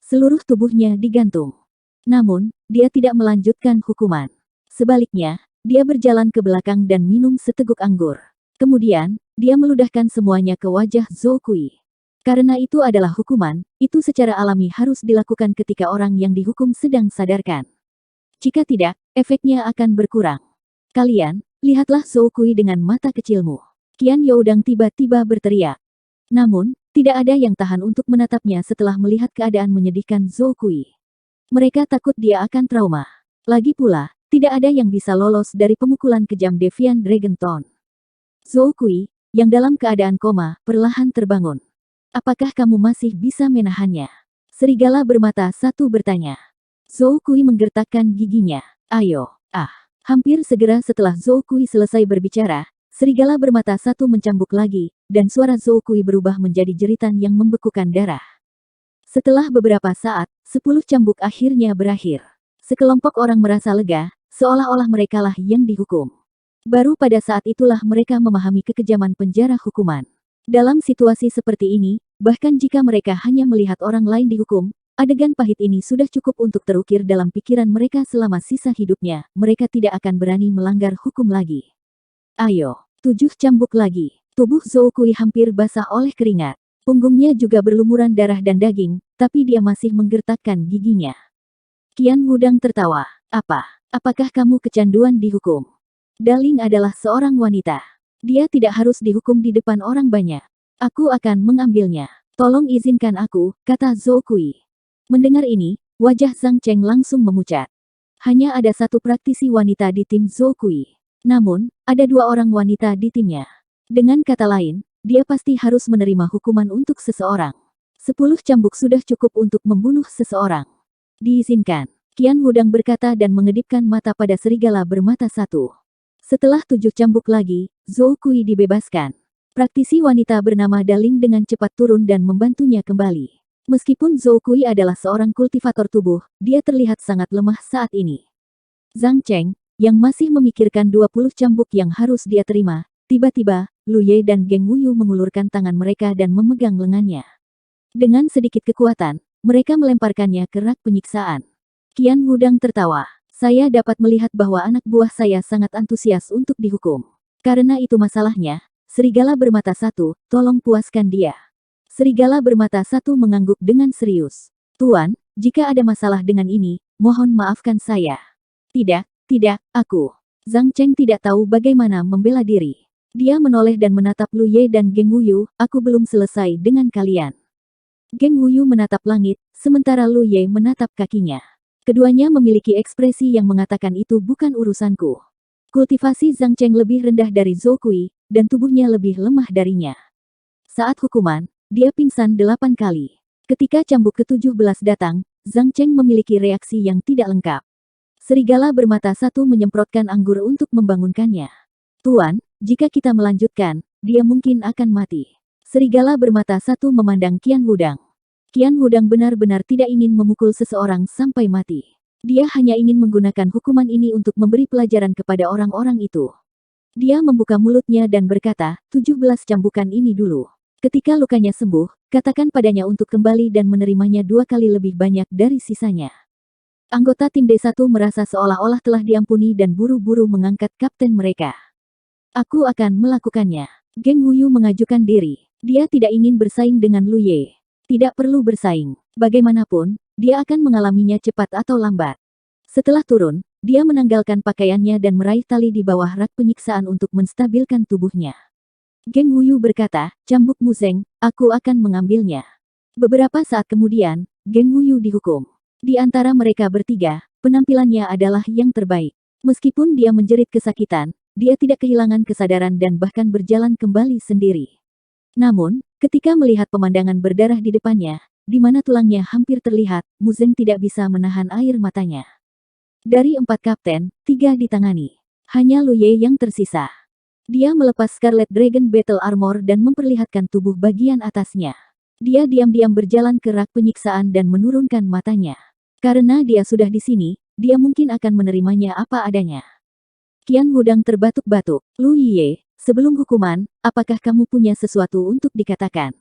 Seluruh tubuhnya digantung. Namun, dia tidak melanjutkan hukuman. Sebaliknya, dia berjalan ke belakang dan minum seteguk anggur. Kemudian, dia meludahkan semuanya ke wajah Zhou Kui. Karena itu adalah hukuman, itu secara alami harus dilakukan ketika orang yang dihukum sedang sadarkan. Jika tidak, efeknya akan berkurang. "Kalian, lihatlah Zhou Kui dengan mata kecilmu." Qian Youdang tiba-tiba berteriak. Namun, tidak ada yang tahan untuk menatapnya setelah melihat keadaan menyedihkan Zhou Kui. Mereka takut dia akan trauma. Lagi pula, tidak ada yang bisa lolos dari pemukulan kejam Deviant Dragon Tone. Zhou Kui, yang dalam keadaan koma, perlahan terbangun. "Apakah kamu masih bisa menahannya?" Serigala bermata satu bertanya. Zhou Kui menggertakkan giginya. "Ayo." Hampir segera setelah Zhou Kui selesai berbicara, serigala bermata satu mencambuk lagi, dan suara Zhou Kui berubah menjadi jeritan yang membekukan darah. Setelah beberapa saat, 10 cambuk akhirnya berakhir. Sekelompok orang merasa lega, seolah-olah merekalah yang dihukum. Baru pada saat itulah mereka memahami kekejaman penjara hukuman. Dalam situasi seperti ini, bahkan jika mereka hanya melihat orang lain dihukum, adegan pahit ini sudah cukup untuk terukir dalam pikiran mereka selama sisa hidupnya. Mereka tidak akan berani melanggar hukum lagi. "Ayo." 7 cambuk lagi. Tubuh Zhou Kui hampir basah oleh keringat. Punggungnya juga berlumuran darah dan daging, tapi dia masih menggertakkan giginya. Qian Wudang tertawa. Apakah kamu kecanduan dihukum?" Daling adalah seorang wanita. Dia tidak harus dihukum di depan orang banyak. "Aku akan mengambilnya. Tolong izinkan aku," kata Zhou Kui. Mendengar ini, wajah Zhang Cheng langsung memucat. Hanya ada satu praktisi wanita di tim Zhou Kui. Namun, ada 2 orang wanita di timnya. Dengan kata lain, dia pasti harus menerima hukuman untuk seseorang. 10 cambuk sudah cukup untuk membunuh seseorang. "Diizinkan." Qian Wudang berkata dan mengedipkan mata pada serigala bermata satu. Setelah 7 cambuk lagi, Zhou Kui dibebaskan. Praktisi wanita bernama Daling dengan cepat turun dan membantunya kembali. Meskipun Zhou Kui adalah seorang kultivator tubuh, dia terlihat sangat lemah saat ini. Zhang Cheng, yang masih memikirkan 20 cambuk yang harus dia terima, Tiba-tiba, Lu Ye dan Geng Wuyu mengulurkan tangan mereka dan memegang lengannya. Dengan sedikit kekuatan, mereka melemparkannya ke rak penyiksaan. Qian Wudang tertawa. Saya dapat melihat bahwa anak buah saya sangat antusias untuk dihukum. Karena itu masalahnya, serigala bermata satu, tolong puaskan dia. Serigala bermata satu mengangguk dengan serius. Tuan, jika ada masalah dengan ini, mohon maafkan saya. Tidak, aku. Zhang Cheng tidak tahu bagaimana membela diri. Dia menoleh dan menatap Lu Ye dan Geng Wuyu, aku belum selesai dengan kalian. Geng Wuyu menatap langit, sementara Lu Ye menatap kakinya. Keduanya memiliki ekspresi yang mengatakan itu bukan urusanku. Kultivasi Zhang Cheng lebih rendah dari Zhou Kui, dan tubuhnya lebih lemah darinya. Saat hukuman, dia pingsan 8 kali. Ketika cambuk ke-17 datang, Zhang Cheng memiliki reaksi yang tidak lengkap. Serigala bermata satu menyemprotkan anggur untuk membangunkannya. Tuan, jika kita melanjutkan, dia mungkin akan mati. Serigala bermata satu memandang Qian Wudang. Qian Wudang benar-benar tidak ingin memukul seseorang sampai mati. Dia hanya ingin menggunakan hukuman ini untuk memberi pelajaran kepada orang-orang itu. Dia membuka mulutnya dan berkata, 17 cambukan ini dulu. Ketika lukanya sembuh, katakan padanya untuk kembali dan menerimanya 2 kali lebih banyak dari sisanya. Anggota tim D1 merasa seolah-olah telah diampuni dan buru-buru mengangkat kapten mereka. Aku akan melakukannya. Geng Wuyu mengajukan diri. Dia tidak ingin bersaing dengan Lu Ye. Tidak perlu bersaing. Bagaimanapun, dia akan mengalaminya cepat atau lambat. Setelah turun, dia menanggalkan pakaiannya dan meraih tali di bawah rak penyiksaan untuk menstabilkan tubuhnya. Geng Wuyu berkata, cambuk Muzeng, aku akan mengambilnya. Beberapa saat kemudian, Geng Wuyu dihukum. Di antara mereka bertiga, penampilannya adalah yang terbaik. Meskipun dia menjerit kesakitan, dia tidak kehilangan kesadaran dan bahkan berjalan kembali sendiri. Namun, ketika melihat pemandangan berdarah di depannya, di mana tulangnya hampir terlihat, Muzeng tidak bisa menahan air matanya. Dari 4 kapten, 3 ditangani. Hanya Lu Ye yang tersisa. Dia melepas Scarlet Dragon Battle Armor dan memperlihatkan tubuh bagian atasnya. Dia diam-diam berjalan ke rak penyiksaan dan menurunkan matanya. Karena dia sudah di sini, dia mungkin akan menerimanya apa adanya. Qian Wudang terbatuk-batuk. Lu Ye, sebelum hukuman, apakah kamu punya sesuatu untuk dikatakan?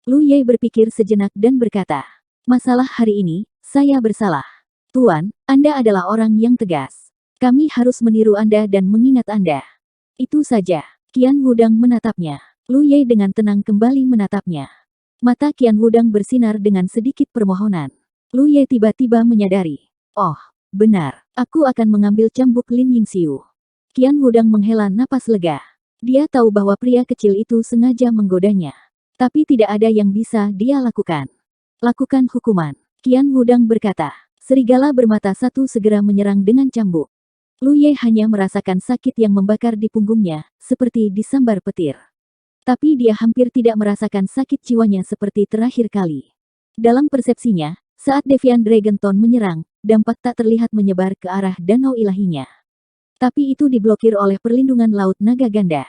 Lu Ye berpikir sejenak dan berkata, masalah hari ini, saya bersalah. Tuan, Anda adalah orang yang tegas. Kami harus meniru Anda dan mengingat Anda. Itu saja. Qian Wudang menatapnya. Lu Ye dengan tenang kembali menatapnya. Mata Qian Wudang bersinar dengan sedikit permohonan. Lu Ye tiba-tiba menyadari. Oh, benar. Aku akan mengambil cambuk Lin Yingxiu. Qian Wudang menghela napas lega. Dia tahu bahwa pria kecil itu sengaja menggodanya. Tapi tidak ada yang bisa dia lakukan. Lakukan hukuman. Qian Wudang berkata. Serigala bermata satu segera menyerang dengan cambuk. Lu Ye hanya merasakan sakit yang membakar di punggungnya, seperti disambar petir. Tapi dia hampir tidak merasakan sakit jiwanya seperti terakhir kali. Dalam persepsinya, saat Deviant Dragon Tone menyerang, dampak tak terlihat menyebar ke arah danau ilahinya. Tapi itu diblokir oleh perlindungan Laut Naga Ganda.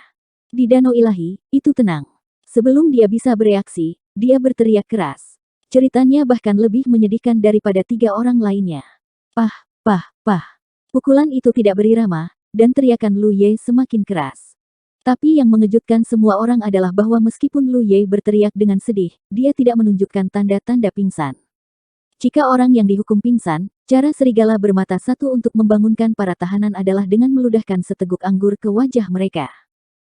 Di danau ilahi, itu tenang. Sebelum dia bisa bereaksi, dia berteriak keras. Ceritanya bahkan lebih menyedihkan daripada 3 orang lainnya. Pah, pah, pah. Pukulan itu tidak berirama, dan teriakan Lu Ye semakin keras. Tapi yang mengejutkan semua orang adalah bahwa meskipun Lu Ye berteriak dengan sedih, dia tidak menunjukkan tanda-tanda pingsan. Jika orang yang dihukum pingsan, cara serigala bermata satu untuk membangunkan para tahanan adalah dengan meludahkan seteguk anggur ke wajah mereka.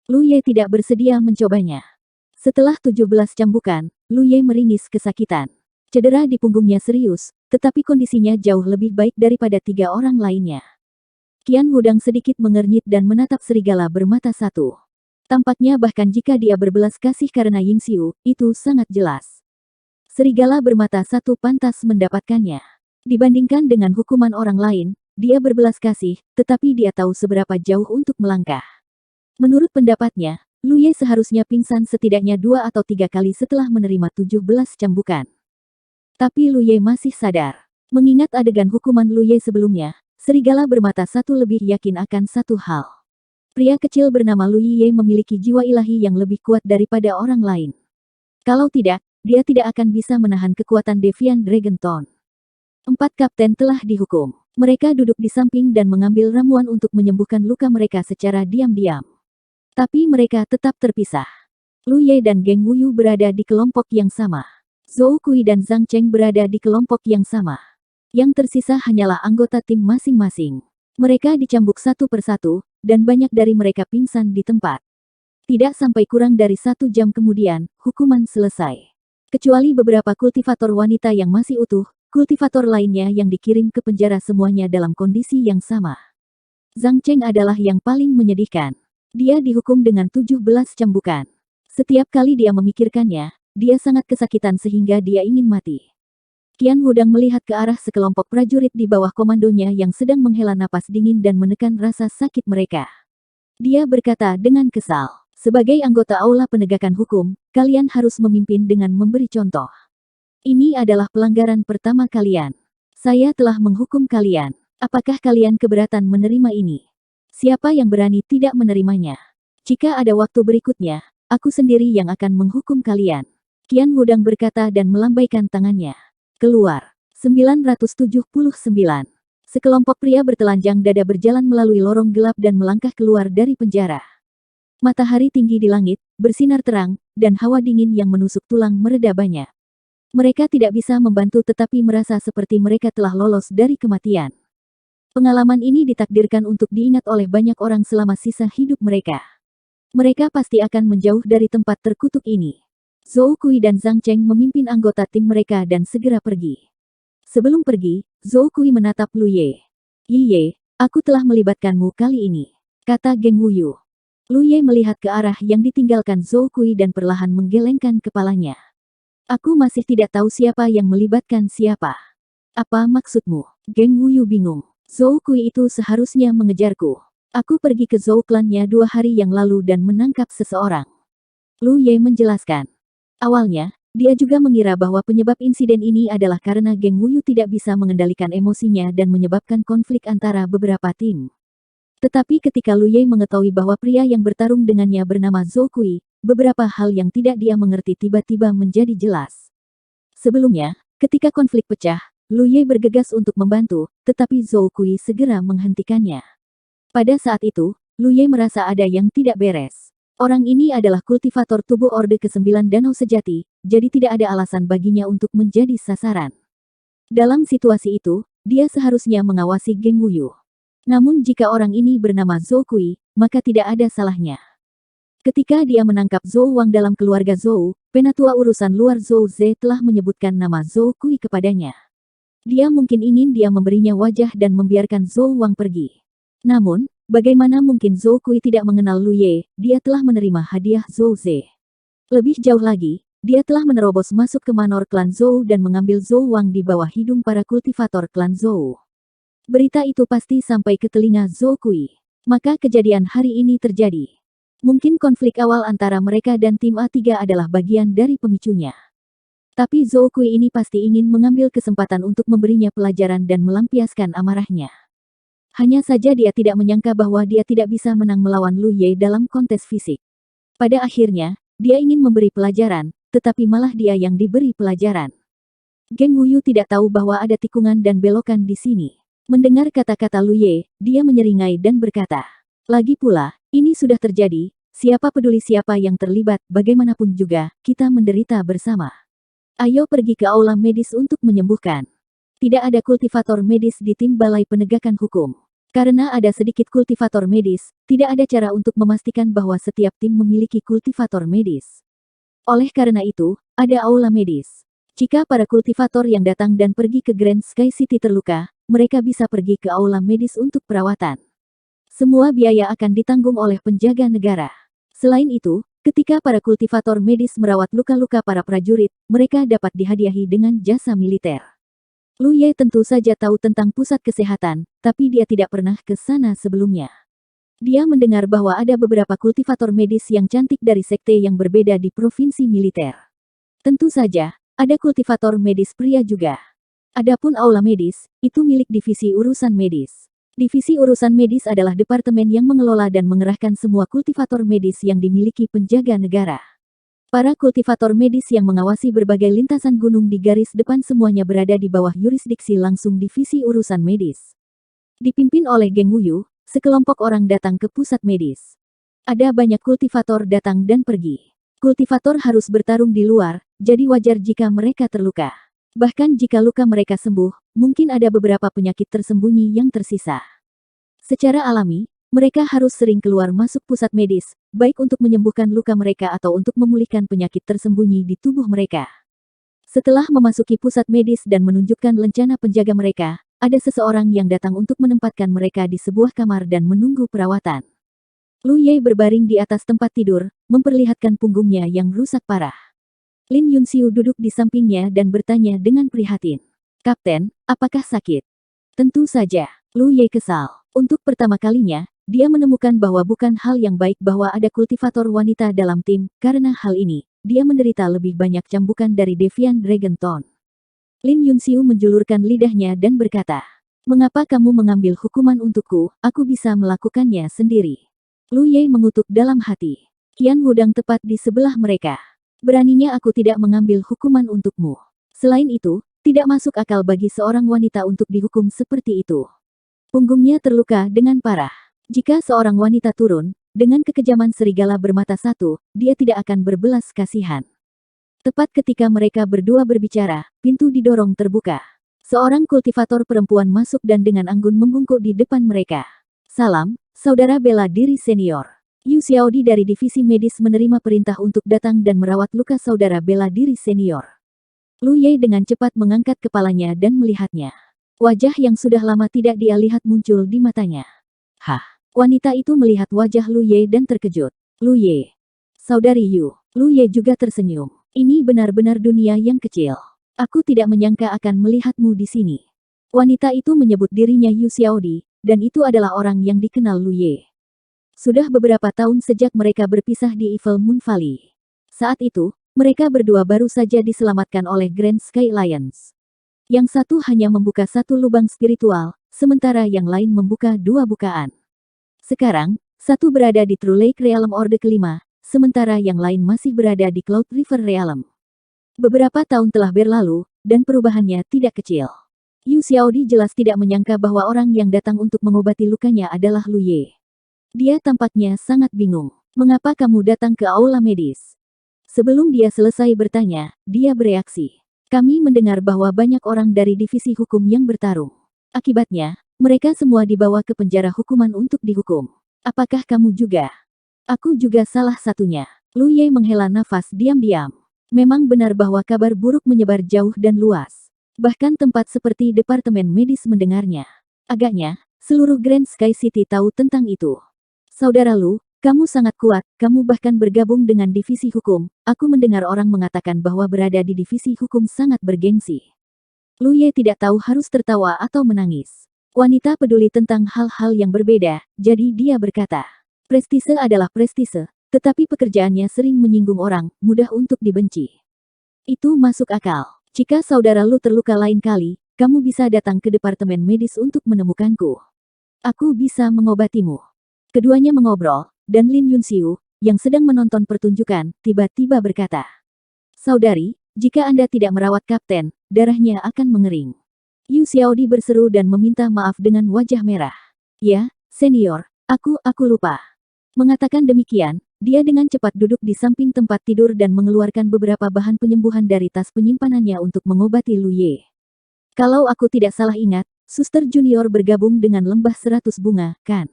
Lu Ye tidak bersedia mencobanya. Setelah 17 cambukan, Lu Ye meringis kesakitan. Cedera di punggungnya serius, tetapi kondisinya jauh lebih baik daripada 3 orang lainnya. Qian Wudang sedikit mengernyit dan menatap serigala bermata satu. Tampaknya bahkan jika dia berbelas kasih karena Yingxiu, itu sangat jelas. Serigala bermata satu pantas mendapatkannya. Dibandingkan dengan hukuman orang lain, dia berbelas kasih, tetapi dia tahu seberapa jauh untuk melangkah. Menurut pendapatnya, Lu Ye seharusnya pingsan setidaknya 2 atau 3 kali setelah menerima 17 cambukan. Tapi Lu Ye masih sadar. Mengingat adegan hukuman Lu Ye sebelumnya, serigala bermata satu lebih yakin akan satu hal. Pria kecil bernama Lu Ye memiliki jiwa ilahi yang lebih kuat daripada orang lain. Kalau tidak, dia tidak akan bisa menahan kekuatan Deviant Dragon Tone. 4 kapten telah dihukum. Mereka duduk di samping dan mengambil ramuan untuk menyembuhkan luka mereka secara diam-diam. Tapi mereka tetap terpisah. Lu Ye dan Geng Wuyu berada di kelompok yang sama. Zhou Kui dan Zhang Cheng berada di kelompok yang sama. Yang tersisa hanyalah anggota tim masing-masing. Mereka dicambuk satu persatu, dan banyak dari mereka pingsan di tempat. Tidak sampai kurang dari 1 jam kemudian, hukuman selesai. Kecuali beberapa kultivator wanita yang masih utuh, kultivator lainnya yang dikirim ke penjara semuanya dalam kondisi yang sama. Zhang Cheng adalah yang paling menyedihkan. Dia dihukum dengan 17 cambukan. Setiap kali dia memikirkannya, dia sangat kesakitan sehingga dia ingin mati. Qian Hudang melihat ke arah sekelompok prajurit di bawah komandonya yang sedang menghela napas dingin dan menekan rasa sakit mereka. Dia berkata dengan kesal, "Sebagai anggota Aula Penegakan Hukum, kalian harus memimpin dengan memberi contoh. Ini adalah pelanggaran pertama kalian. Saya telah menghukum kalian. Apakah kalian keberatan menerima ini? Siapa yang berani tidak menerimanya? Jika ada waktu berikutnya, aku sendiri yang akan menghukum kalian." Qian Hudang berkata dan melambaikan tangannya. Keluar. 979. Sekelompok pria bertelanjang dada berjalan melalui lorong gelap dan melangkah keluar dari penjara. Matahari tinggi di langit, bersinar terang, dan hawa dingin yang menusuk tulang mereda banyak. Mereka tidak bisa membantu tetapi merasa seperti mereka telah lolos dari kematian. Pengalaman ini ditakdirkan untuk diingat oleh banyak orang selama sisa hidup mereka. Mereka pasti akan menjauh dari tempat terkutuk ini. Zhou Kui dan Zhang Cheng memimpin anggota tim mereka dan segera pergi. Sebelum pergi, Zhou Kui menatap Lu Ye. "Yi Ye, aku telah melibatkanmu kali ini," kata Geng Wuyu. Lu Ye melihat ke arah yang ditinggalkan Zhou Kui dan perlahan menggelengkan kepalanya. "Aku masih tidak tahu siapa yang melibatkan siapa. Apa maksudmu?" Geng Wuyu bingung. "Zhou Kui itu seharusnya mengejarku. Aku pergi ke Zhou klannya 2 hari yang lalu dan menangkap seseorang." Lu Ye menjelaskan. Awalnya, dia juga mengira bahwa penyebab insiden ini adalah karena Geng Wuyu tidak bisa mengendalikan emosinya dan menyebabkan konflik antara beberapa tim. Tetapi ketika Lu Ye mengetahui bahwa pria yang bertarung dengannya bernama Zhou Kui, beberapa hal yang tidak dia mengerti tiba-tiba menjadi jelas. Sebelumnya, ketika konflik pecah, Lu Ye bergegas untuk membantu, tetapi Zhou Kui segera menghentikannya. Pada saat itu, Lu Ye merasa ada yang tidak beres. Orang ini adalah kultivator tubuh Orde ke-9 Danau Sejati, jadi tidak ada alasan baginya untuk menjadi sasaran. Dalam situasi itu, dia seharusnya mengawasi Geng Wuyu. Namun jika orang ini bernama Zhou Kui, maka tidak ada salahnya. Ketika dia menangkap Zhou Wang dalam keluarga Zhou, penatua urusan luar Zhou Ze telah menyebutkan nama Zhou Kui kepadanya. Dia mungkin ingin dia memberinya wajah dan membiarkan Zhou Wang pergi. Namun, bagaimana mungkin Zhou Kui tidak mengenal Lu Ye, dia telah menerima hadiah Zhou Ze. Lebih jauh lagi, dia telah menerobos masuk ke manor klan Zhou dan mengambil Zhou Wang di bawah hidung para kultivator klan Zhou. Berita itu pasti sampai ke telinga Zhou Kui. Maka kejadian hari ini terjadi. Mungkin konflik awal antara mereka dan tim A3 adalah bagian dari pemicunya. Tapi Zhou Kui ini pasti ingin mengambil kesempatan untuk memberinya pelajaran dan melampiaskan amarahnya. Hanya saja dia tidak menyangka bahwa dia tidak bisa menang melawan Lu Ye dalam kontes fisik. Pada akhirnya, dia ingin memberi pelajaran, tetapi malah dia yang diberi pelajaran. Geng Wuyu tidak tahu bahwa ada tikungan dan belokan di sini. Mendengar kata-kata Lu Ye, dia menyeringai dan berkata, "Lagi pula, ini sudah terjadi, siapa peduli siapa yang terlibat, bagaimanapun juga, kita menderita bersama. Ayo pergi ke aula medis untuk menyembuhkan." Tidak ada kultivator medis di tim Balai Penegakan Hukum. Karena ada sedikit kultivator medis, tidak ada cara untuk memastikan bahwa setiap tim memiliki kultivator medis. Oleh karena itu, ada aula medis. Jika para kultivator yang datang dan pergi ke Grand Sky City terluka, mereka bisa pergi ke aula medis untuk perawatan. Semua biaya akan ditanggung oleh penjaga negara. Selain itu, ketika para kultivator medis merawat luka-luka para prajurit, mereka dapat dihadiahi dengan jasa militer. Lu Ye tentu saja tahu tentang pusat kesehatan, tapi dia tidak pernah ke sana sebelumnya. Dia mendengar bahwa ada beberapa kultivator medis yang cantik dari sekte yang berbeda di provinsi militer. Tentu saja, ada kultivator medis pria juga. Adapun aula medis, itu milik divisi urusan medis. Divisi urusan medis adalah departemen yang mengelola dan mengerahkan semua kultivator medis yang dimiliki penjaga negara. Para kultivator medis yang mengawasi berbagai lintasan gunung di garis depan semuanya berada di bawah yurisdiksi langsung divisi urusan medis. Dipimpin oleh Geng Wuyu, sekelompok orang datang ke pusat medis. Ada banyak kultivator datang dan pergi. Kultivator harus bertarung di luar, jadi wajar jika mereka terluka. Bahkan jika luka mereka sembuh, mungkin ada beberapa penyakit tersembunyi yang tersisa. Secara alami, mereka harus sering keluar masuk pusat medis, baik untuk menyembuhkan luka mereka atau untuk memulihkan penyakit tersembunyi di tubuh mereka. Setelah memasuki pusat medis dan menunjukkan lencana penjaga mereka, ada seseorang yang datang untuk menempatkan mereka di sebuah kamar dan menunggu perawatan. Lu Ye berbaring di atas tempat tidur, memperlihatkan punggungnya yang rusak parah. Lin Yunxiu duduk di sampingnya dan bertanya dengan prihatin. "Kapten, apakah sakit?" "Tentu saja." Lu Ye kesal. Untuk pertama kalinya, dia menemukan bahwa bukan hal yang baik bahwa ada kultivator wanita dalam tim, karena hal ini, dia menderita lebih banyak cambukan dari Deviant Dragon Tone. Lin Yunxiu menjulurkan lidahnya dan berkata, "Mengapa kamu mengambil hukuman untukku? Aku bisa melakukannya sendiri." Lu Ye mengutuk dalam hati. Qian Wudang tepat di sebelah mereka. "Beraninya aku tidak mengambil hukuman untukmu. Selain itu, tidak masuk akal bagi seorang wanita untuk dihukum seperti itu." Punggungnya terluka dengan parah. Jika seorang wanita turun, dengan kekejaman serigala bermata satu, dia tidak akan berbelas kasihan. Tepat ketika mereka berdua berbicara, pintu didorong terbuka. Seorang kultivator perempuan masuk dan dengan anggun membungkuk di depan mereka. "Salam, Saudara Bela Diri Senior." Yu Xiaodi dari divisi medis menerima perintah untuk datang dan merawat luka Saudara Bela Diri Senior. Lu Ye dengan cepat mengangkat kepalanya dan melihatnya. Wajah yang sudah lama tidak dia lihat muncul di matanya. "Hah?" Wanita itu melihat wajah Lu Ye dan terkejut. "Lu Ye. Saudari Yu." Lu Ye juga tersenyum. "Ini benar-benar dunia yang kecil. Aku tidak menyangka akan melihatmu di sini." Wanita itu menyebut dirinya Yu Xiaodi, dan itu adalah orang yang dikenal Lu Ye. Sudah beberapa tahun sejak mereka berpisah di Evil Moon Valley. Saat itu, mereka berdua baru saja diselamatkan oleh Grand Sky Alliance. Yang satu hanya membuka satu lubang spiritual, sementara yang lain membuka dua bukaan. Sekarang, satu berada di True Lake Realm Orde kelima, sementara yang lain masih berada di Cloud River Realm. Beberapa tahun telah berlalu, dan perubahannya tidak kecil. Yu Xiaodi jelas tidak menyangka bahwa orang yang datang untuk mengobati lukanya adalah Lu Ye. Dia tampaknya sangat bingung. "Mengapa kamu datang ke aula medis?" Sebelum dia selesai bertanya, dia bereaksi. "Kami mendengar bahwa banyak orang dari divisi hukum yang bertarung. Akibatnya, mereka semua dibawa ke penjara hukuman untuk dihukum. Apakah kamu juga?" "Aku juga salah satunya." Lu Ye menghela nafas diam-diam. Memang benar bahwa kabar buruk menyebar jauh dan luas. Bahkan tempat seperti Departemen Medis mendengarnya. Agaknya, seluruh Grand Sky City tahu tentang itu. "Saudara Lu, kamu sangat kuat, kamu bahkan bergabung dengan divisi hukum. Aku mendengar orang mengatakan bahwa berada di divisi hukum sangat bergengsi." Lu Ye tidak tahu harus tertawa atau menangis. Wanita peduli tentang hal-hal yang berbeda, jadi dia berkata, "Prestise adalah prestise, tetapi pekerjaannya sering menyinggung orang, mudah untuk dibenci." "Itu masuk akal. Jika saudara Lu terluka lain kali, kamu bisa datang ke Departemen Medis untuk menemukanku. Aku bisa mengobatimu." Keduanya mengobrol, dan Lin Yunxiu, yang sedang menonton pertunjukan, tiba-tiba berkata, "Saudari, jika Anda tidak merawat kapten, darahnya akan mengering." Yu Xiaodi berseru dan meminta maaf dengan wajah merah. "Ya, senior, aku lupa." Mengatakan demikian, dia dengan cepat duduk di samping tempat tidur dan mengeluarkan beberapa bahan penyembuhan dari tas penyimpanannya untuk mengobati Lu Ye. "Kalau aku tidak salah ingat, Suster Junior bergabung dengan Lembah 100 Bunga, kan?"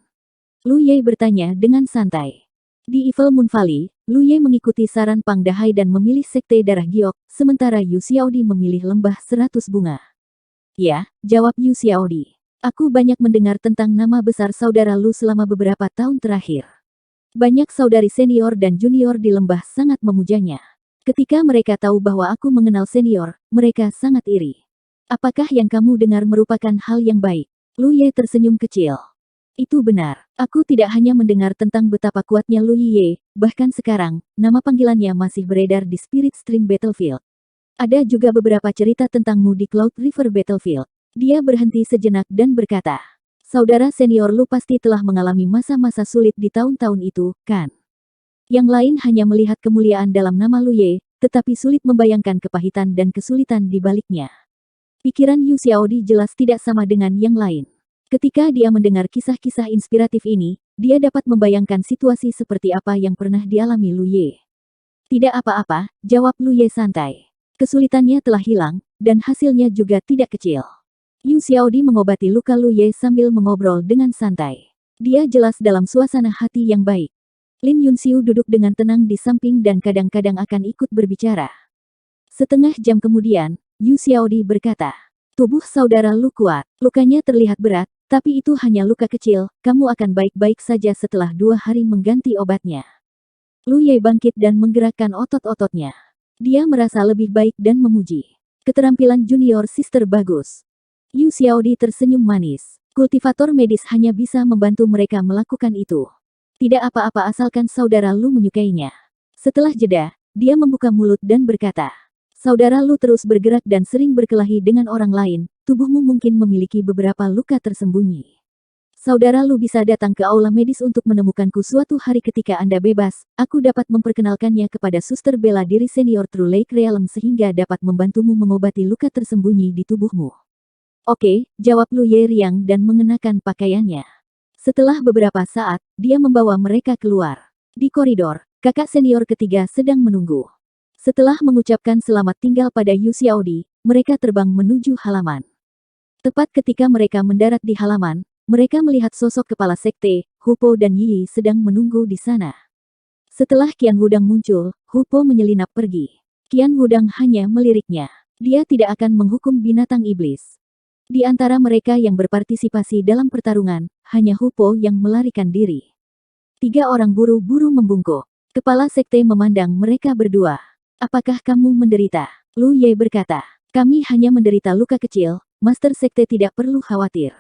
Lu Ye bertanya dengan santai. Di Evil Moon Valley, Lu Ye mengikuti saran Pang Dahai dan memilih Sekte Darah Giok, sementara Yu Xiaodi memilih Lembah 100 Bunga. "Ya," jawab Yu Xiaodi. "Aku banyak mendengar tentang nama besar saudara Lu selama beberapa tahun terakhir. Banyak saudari senior dan junior di lembah sangat memujanya. Ketika mereka tahu bahwa aku mengenal senior, mereka sangat iri. Apakah yang kamu dengar merupakan hal yang baik?" Lu Ye tersenyum kecil. "Itu benar. Aku tidak hanya mendengar tentang betapa kuatnya Lu Ye, bahkan sekarang, nama panggilannya masih beredar di Spirit Stream Battlefield. Ada juga beberapa cerita tentangmu di Cloud River Battlefield." Dia berhenti sejenak dan berkata, "Saudara senior Lu pasti telah mengalami masa-masa sulit di tahun-tahun itu, kan?" Yang lain hanya melihat kemuliaan dalam nama Lu Ye, tetapi sulit membayangkan kepahitan dan kesulitan di baliknya. Pikiran Yu Xiaodi jelas tidak sama dengan yang lain. Ketika dia mendengar kisah-kisah inspiratif ini, dia dapat membayangkan situasi seperti apa yang pernah dialami Lu Ye. Tidak apa-apa, jawab Lu Ye santai. Kesulitannya telah hilang, dan hasilnya juga tidak kecil. Yu Xiaodi mengobati luka Lu Ye sambil mengobrol dengan santai. Dia jelas dalam suasana hati yang baik. Lin Yunxiu duduk dengan tenang di samping dan kadang-kadang akan ikut berbicara. Setengah jam kemudian, Yu Xiaodi berkata, "Tubuh saudara Lu kuat, lukanya terlihat berat, tapi itu hanya luka kecil, kamu akan baik-baik saja setelah 2 hari mengganti obatnya." Lu Ye bangkit dan menggerakkan otot-ototnya. Dia merasa lebih baik dan memuji. Keterampilan junior sister bagus. Yu Xiaodi tersenyum manis. Kultivator medis hanya bisa membantu mereka melakukan itu. Tidak apa-apa asalkan saudara Lu menyukainya. Setelah jeda, dia membuka mulut dan berkata, "Saudara Lu terus bergerak dan sering berkelahi dengan orang lain, tubuhmu mungkin memiliki beberapa luka tersembunyi. Saudara Lu bisa datang ke aula medis untuk menemukanku suatu hari ketika Anda bebas, aku dapat memperkenalkannya kepada suster bela diri senior True Lake Realm sehingga dapat membantumu mengobati luka tersembunyi di tubuhmu." "Oke," jawab Lu Ye riang dan mengenakan pakaiannya. Setelah beberapa saat, dia membawa mereka keluar. Di koridor, kakak senior ketiga sedang menunggu. Setelah mengucapkan selamat tinggal pada Yu Xiaodi, mereka terbang menuju halaman. Tepat ketika mereka mendarat di halaman, mereka melihat sosok kepala sekte, Hupo dan Yi sedang menunggu di sana. Setelah Qian Wudang muncul, Hupo menyelinap pergi. Qian Wudang hanya meliriknya. Dia tidak akan menghukum binatang iblis. Di antara mereka yang berpartisipasi dalam pertarungan, hanya Hupo yang melarikan diri. 3 orang buru-buru membungkuk. Kepala sekte memandang mereka berdua. "Apakah kamu menderita?" Lu Ye berkata, "Kami hanya menderita luka kecil, Master Sekte tidak perlu khawatir."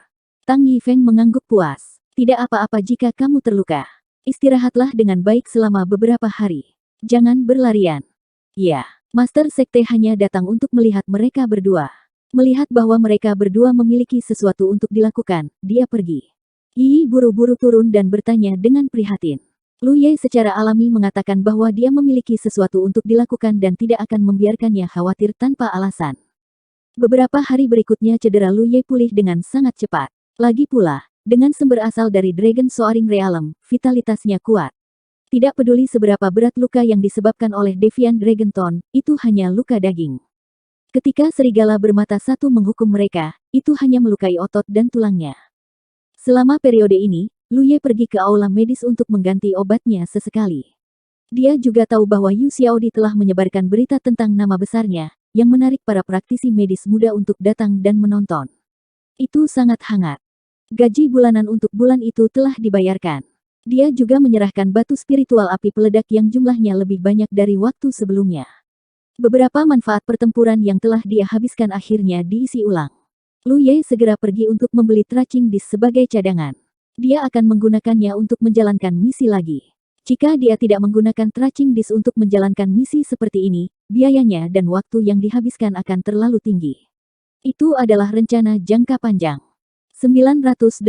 Tang Yifeng mengangguk puas. "Tidak apa-apa jika kamu terluka. Istirahatlah dengan baik selama beberapa hari. Jangan berlarian." "Ya." Master Sekte hanya datang untuk melihat mereka berdua. Melihat bahwa mereka berdua memiliki sesuatu untuk dilakukan, dia pergi. Yi buru-buru turun dan bertanya dengan prihatin. Lu Ye secara alami mengatakan bahwa dia memiliki sesuatu untuk dilakukan dan tidak akan membiarkannya khawatir tanpa alasan. Beberapa hari berikutnya cedera Lu Ye pulih dengan sangat cepat. Lagi pula, dengan sumber asal dari Dragon Soaring Realm, vitalitasnya kuat. Tidak peduli seberapa berat luka yang disebabkan oleh Deviant Dragon Tone, itu hanya luka daging. Ketika serigala bermata satu menghukum mereka, itu hanya melukai otot dan tulangnya. Selama periode ini, Lu Ye pergi ke aula medis untuk mengganti obatnya sesekali. Dia juga tahu bahwa Yu Xiaodi telah menyebarkan berita tentang nama besarnya, yang menarik para praktisi medis muda untuk datang dan menonton. Itu sangat hangat. Gaji bulanan untuk bulan itu telah dibayarkan. Dia juga menyerahkan batu spiritual api peledak yang jumlahnya lebih banyak dari waktu sebelumnya. Beberapa manfaat pertempuran yang telah dia habiskan akhirnya diisi ulang. Lu Ye segera pergi untuk membeli tracing disk sebagai cadangan. Dia akan menggunakannya untuk menjalankan misi lagi. Jika dia tidak menggunakan tracing disk untuk menjalankan misi seperti ini, biayanya dan waktu yang dihabiskan akan terlalu tinggi. Itu adalah rencana jangka panjang. 980.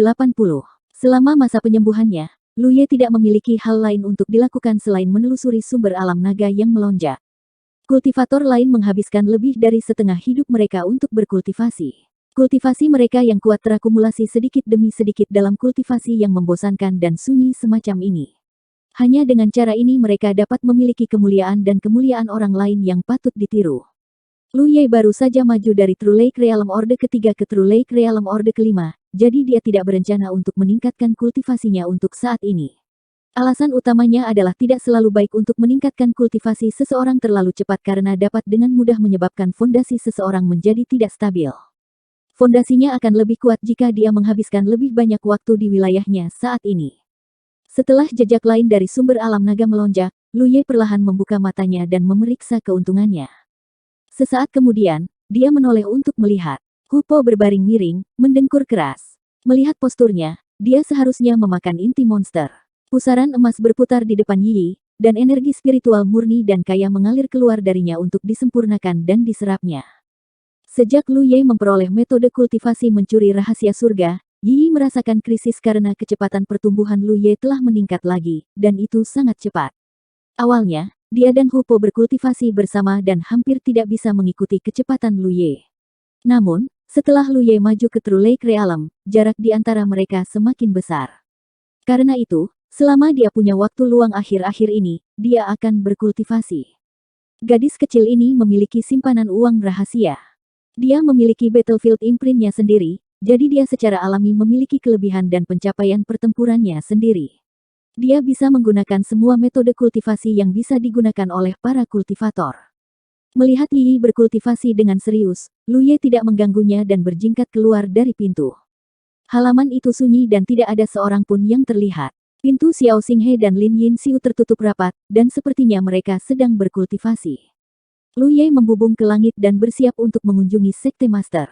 Selama masa penyembuhannya, Lu Ye tidak memiliki hal lain untuk dilakukan selain menelusuri sumber alam naga yang melonjak. Kultivator lain menghabiskan lebih dari setengah hidup mereka untuk berkultivasi. Kultivasi mereka yang kuat terakumulasi sedikit demi sedikit dalam kultivasi yang membosankan dan sunyi semacam ini. Hanya dengan cara ini mereka dapat memiliki kemuliaan dan kemuliaan orang lain yang patut ditiru. Lu Ye baru saja maju dari True Lake Realm Orde ketiga ke True Lake Realm Orde kelima, jadi dia tidak berencana untuk meningkatkan kultivasinya untuk saat ini. Alasan utamanya adalah tidak selalu baik untuk meningkatkan kultivasi seseorang terlalu cepat karena dapat dengan mudah menyebabkan fondasi seseorang menjadi tidak stabil. Fondasinya akan lebih kuat jika dia menghabiskan lebih banyak waktu di wilayahnya saat ini. Setelah jejak lain dari sumber alam naga melonjak, Lu Ye perlahan membuka matanya dan memeriksa keuntungannya. Sesaat kemudian, dia menoleh untuk melihat. Hupo berbaring miring, mendengkur keras. Melihat posturnya, dia seharusnya memakan inti monster. Pusaran emas berputar di depan Yi, dan energi spiritual murni dan kaya mengalir keluar darinya untuk disempurnakan dan diserapnya. Sejak Lu Ye memperoleh metode kultivasi mencuri rahasia surga, Yi merasakan krisis karena kecepatan pertumbuhan Lu Ye telah meningkat lagi, dan itu sangat cepat. Awalnya, dia dan Hupo berkultivasi bersama dan hampir tidak bisa mengikuti kecepatan Lu Ye. Namun, setelah Lu Ye maju ke True Lake Realm, jarak di antara mereka semakin besar. Karena itu, selama dia punya waktu luang akhir-akhir ini, dia akan berkultivasi. Gadis kecil ini memiliki simpanan uang rahasia. Dia memiliki battlefield imprint-nya sendiri, jadi dia secara alami memiliki kelebihan dan pencapaian pertempurannya sendiri. Dia bisa menggunakan semua metode kultivasi yang bisa digunakan oleh para kultivator. Melihat Yi berkultivasi dengan serius, Lu Ye tidak mengganggunya dan berjingkat keluar dari pintu. Halaman itu sunyi dan tidak ada seorang pun yang terlihat. Pintu Xiao Xinghe dan Lin Yin Xiu tertutup rapat, dan sepertinya mereka sedang berkultivasi. Lu Ye membubung ke langit dan bersiap untuk mengunjungi Sekte Master.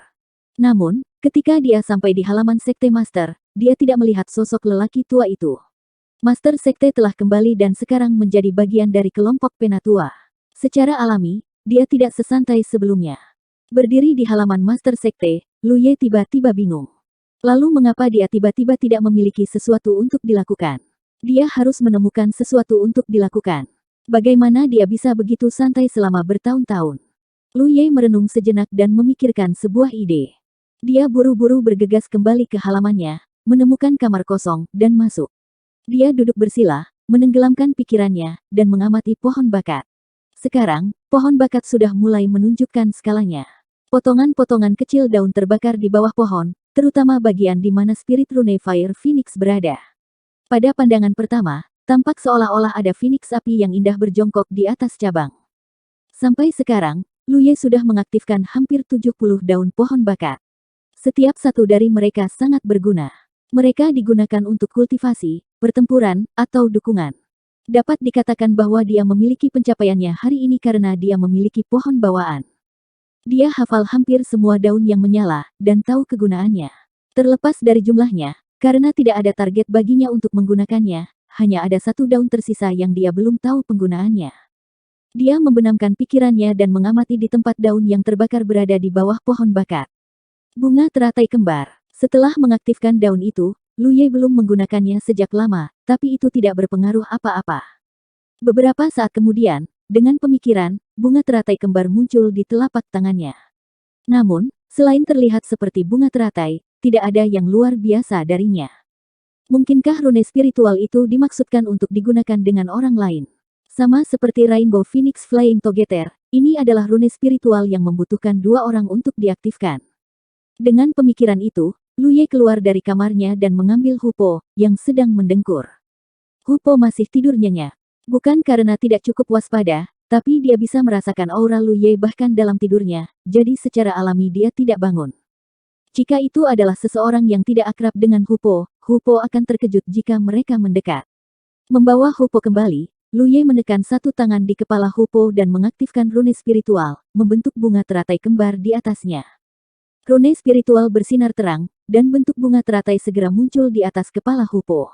Namun, ketika dia sampai di halaman Sekte Master, dia tidak melihat sosok lelaki tua itu. Master Sekte telah kembali dan sekarang menjadi bagian dari kelompok Penatua. Secara alami, dia tidak sesantai sebelumnya. Berdiri di halaman Master Sekte, Lu Ye tiba-tiba bingung. Lalu mengapa dia tiba-tiba tidak memiliki sesuatu untuk dilakukan? Dia harus menemukan sesuatu untuk dilakukan. Bagaimana dia bisa begitu santai selama bertahun-tahun? Lu Ye merenung sejenak dan memikirkan sebuah ide. Dia buru-buru bergegas kembali ke halamannya, menemukan kamar kosong, dan masuk. Dia duduk bersila, menenggelamkan pikirannya, dan mengamati pohon bakat. Sekarang, pohon bakat sudah mulai menunjukkan skalanya. Potongan-potongan kecil daun terbakar di bawah pohon, terutama bagian di mana spirit rune Fire Phoenix berada. Pada pandangan pertama, tampak seolah-olah ada Phoenix api yang indah berjongkok di atas cabang. Sampai sekarang, Lu Ye sudah mengaktifkan hampir 70 daun pohon bakat. Setiap satu dari mereka sangat berguna. Mereka digunakan untuk kultivasi, pertempuran, atau dukungan. Dapat dikatakan bahwa dia memiliki pencapaiannya hari ini karena dia memiliki pohon bawaan. Dia hafal hampir semua daun yang menyala, dan tahu kegunaannya. Terlepas dari jumlahnya, karena tidak ada target baginya untuk menggunakannya, hanya ada satu daun tersisa yang dia belum tahu penggunaannya. Dia membenamkan pikirannya dan mengamati di tempat daun yang terbakar berada di bawah pohon bakat. Bunga teratai kembar. Setelah mengaktifkan daun itu, Lu Ye belum menggunakannya sejak lama, tapi itu tidak berpengaruh apa-apa. Beberapa saat kemudian, dengan pemikiran, bunga teratai kembar muncul di telapak tangannya. Namun, selain terlihat seperti bunga teratai, tidak ada yang luar biasa darinya. Mungkinkah rune spiritual itu dimaksudkan untuk digunakan dengan orang lain? Sama seperti Rainbow Phoenix Flying Together, ini adalah rune spiritual yang membutuhkan dua orang untuk diaktifkan. Dengan pemikiran itu, Lu Ye keluar dari kamarnya dan mengambil Hupo, yang sedang mendengkur. Hupo masih tidur nyenyak. Bukan karena tidak cukup waspada, tapi dia bisa merasakan aura Lu Ye bahkan dalam tidurnya, jadi secara alami dia tidak bangun. Jika itu adalah seseorang yang tidak akrab dengan Hupo, Hupo akan terkejut jika mereka mendekat. Membawa Hupo kembali, Lu Ye menekan satu tangan di kepala Hupo dan mengaktifkan rune spiritual, membentuk bunga teratai kembar di atasnya. Rune spiritual bersinar terang, dan bentuk bunga teratai segera muncul di atas kepala Hupo.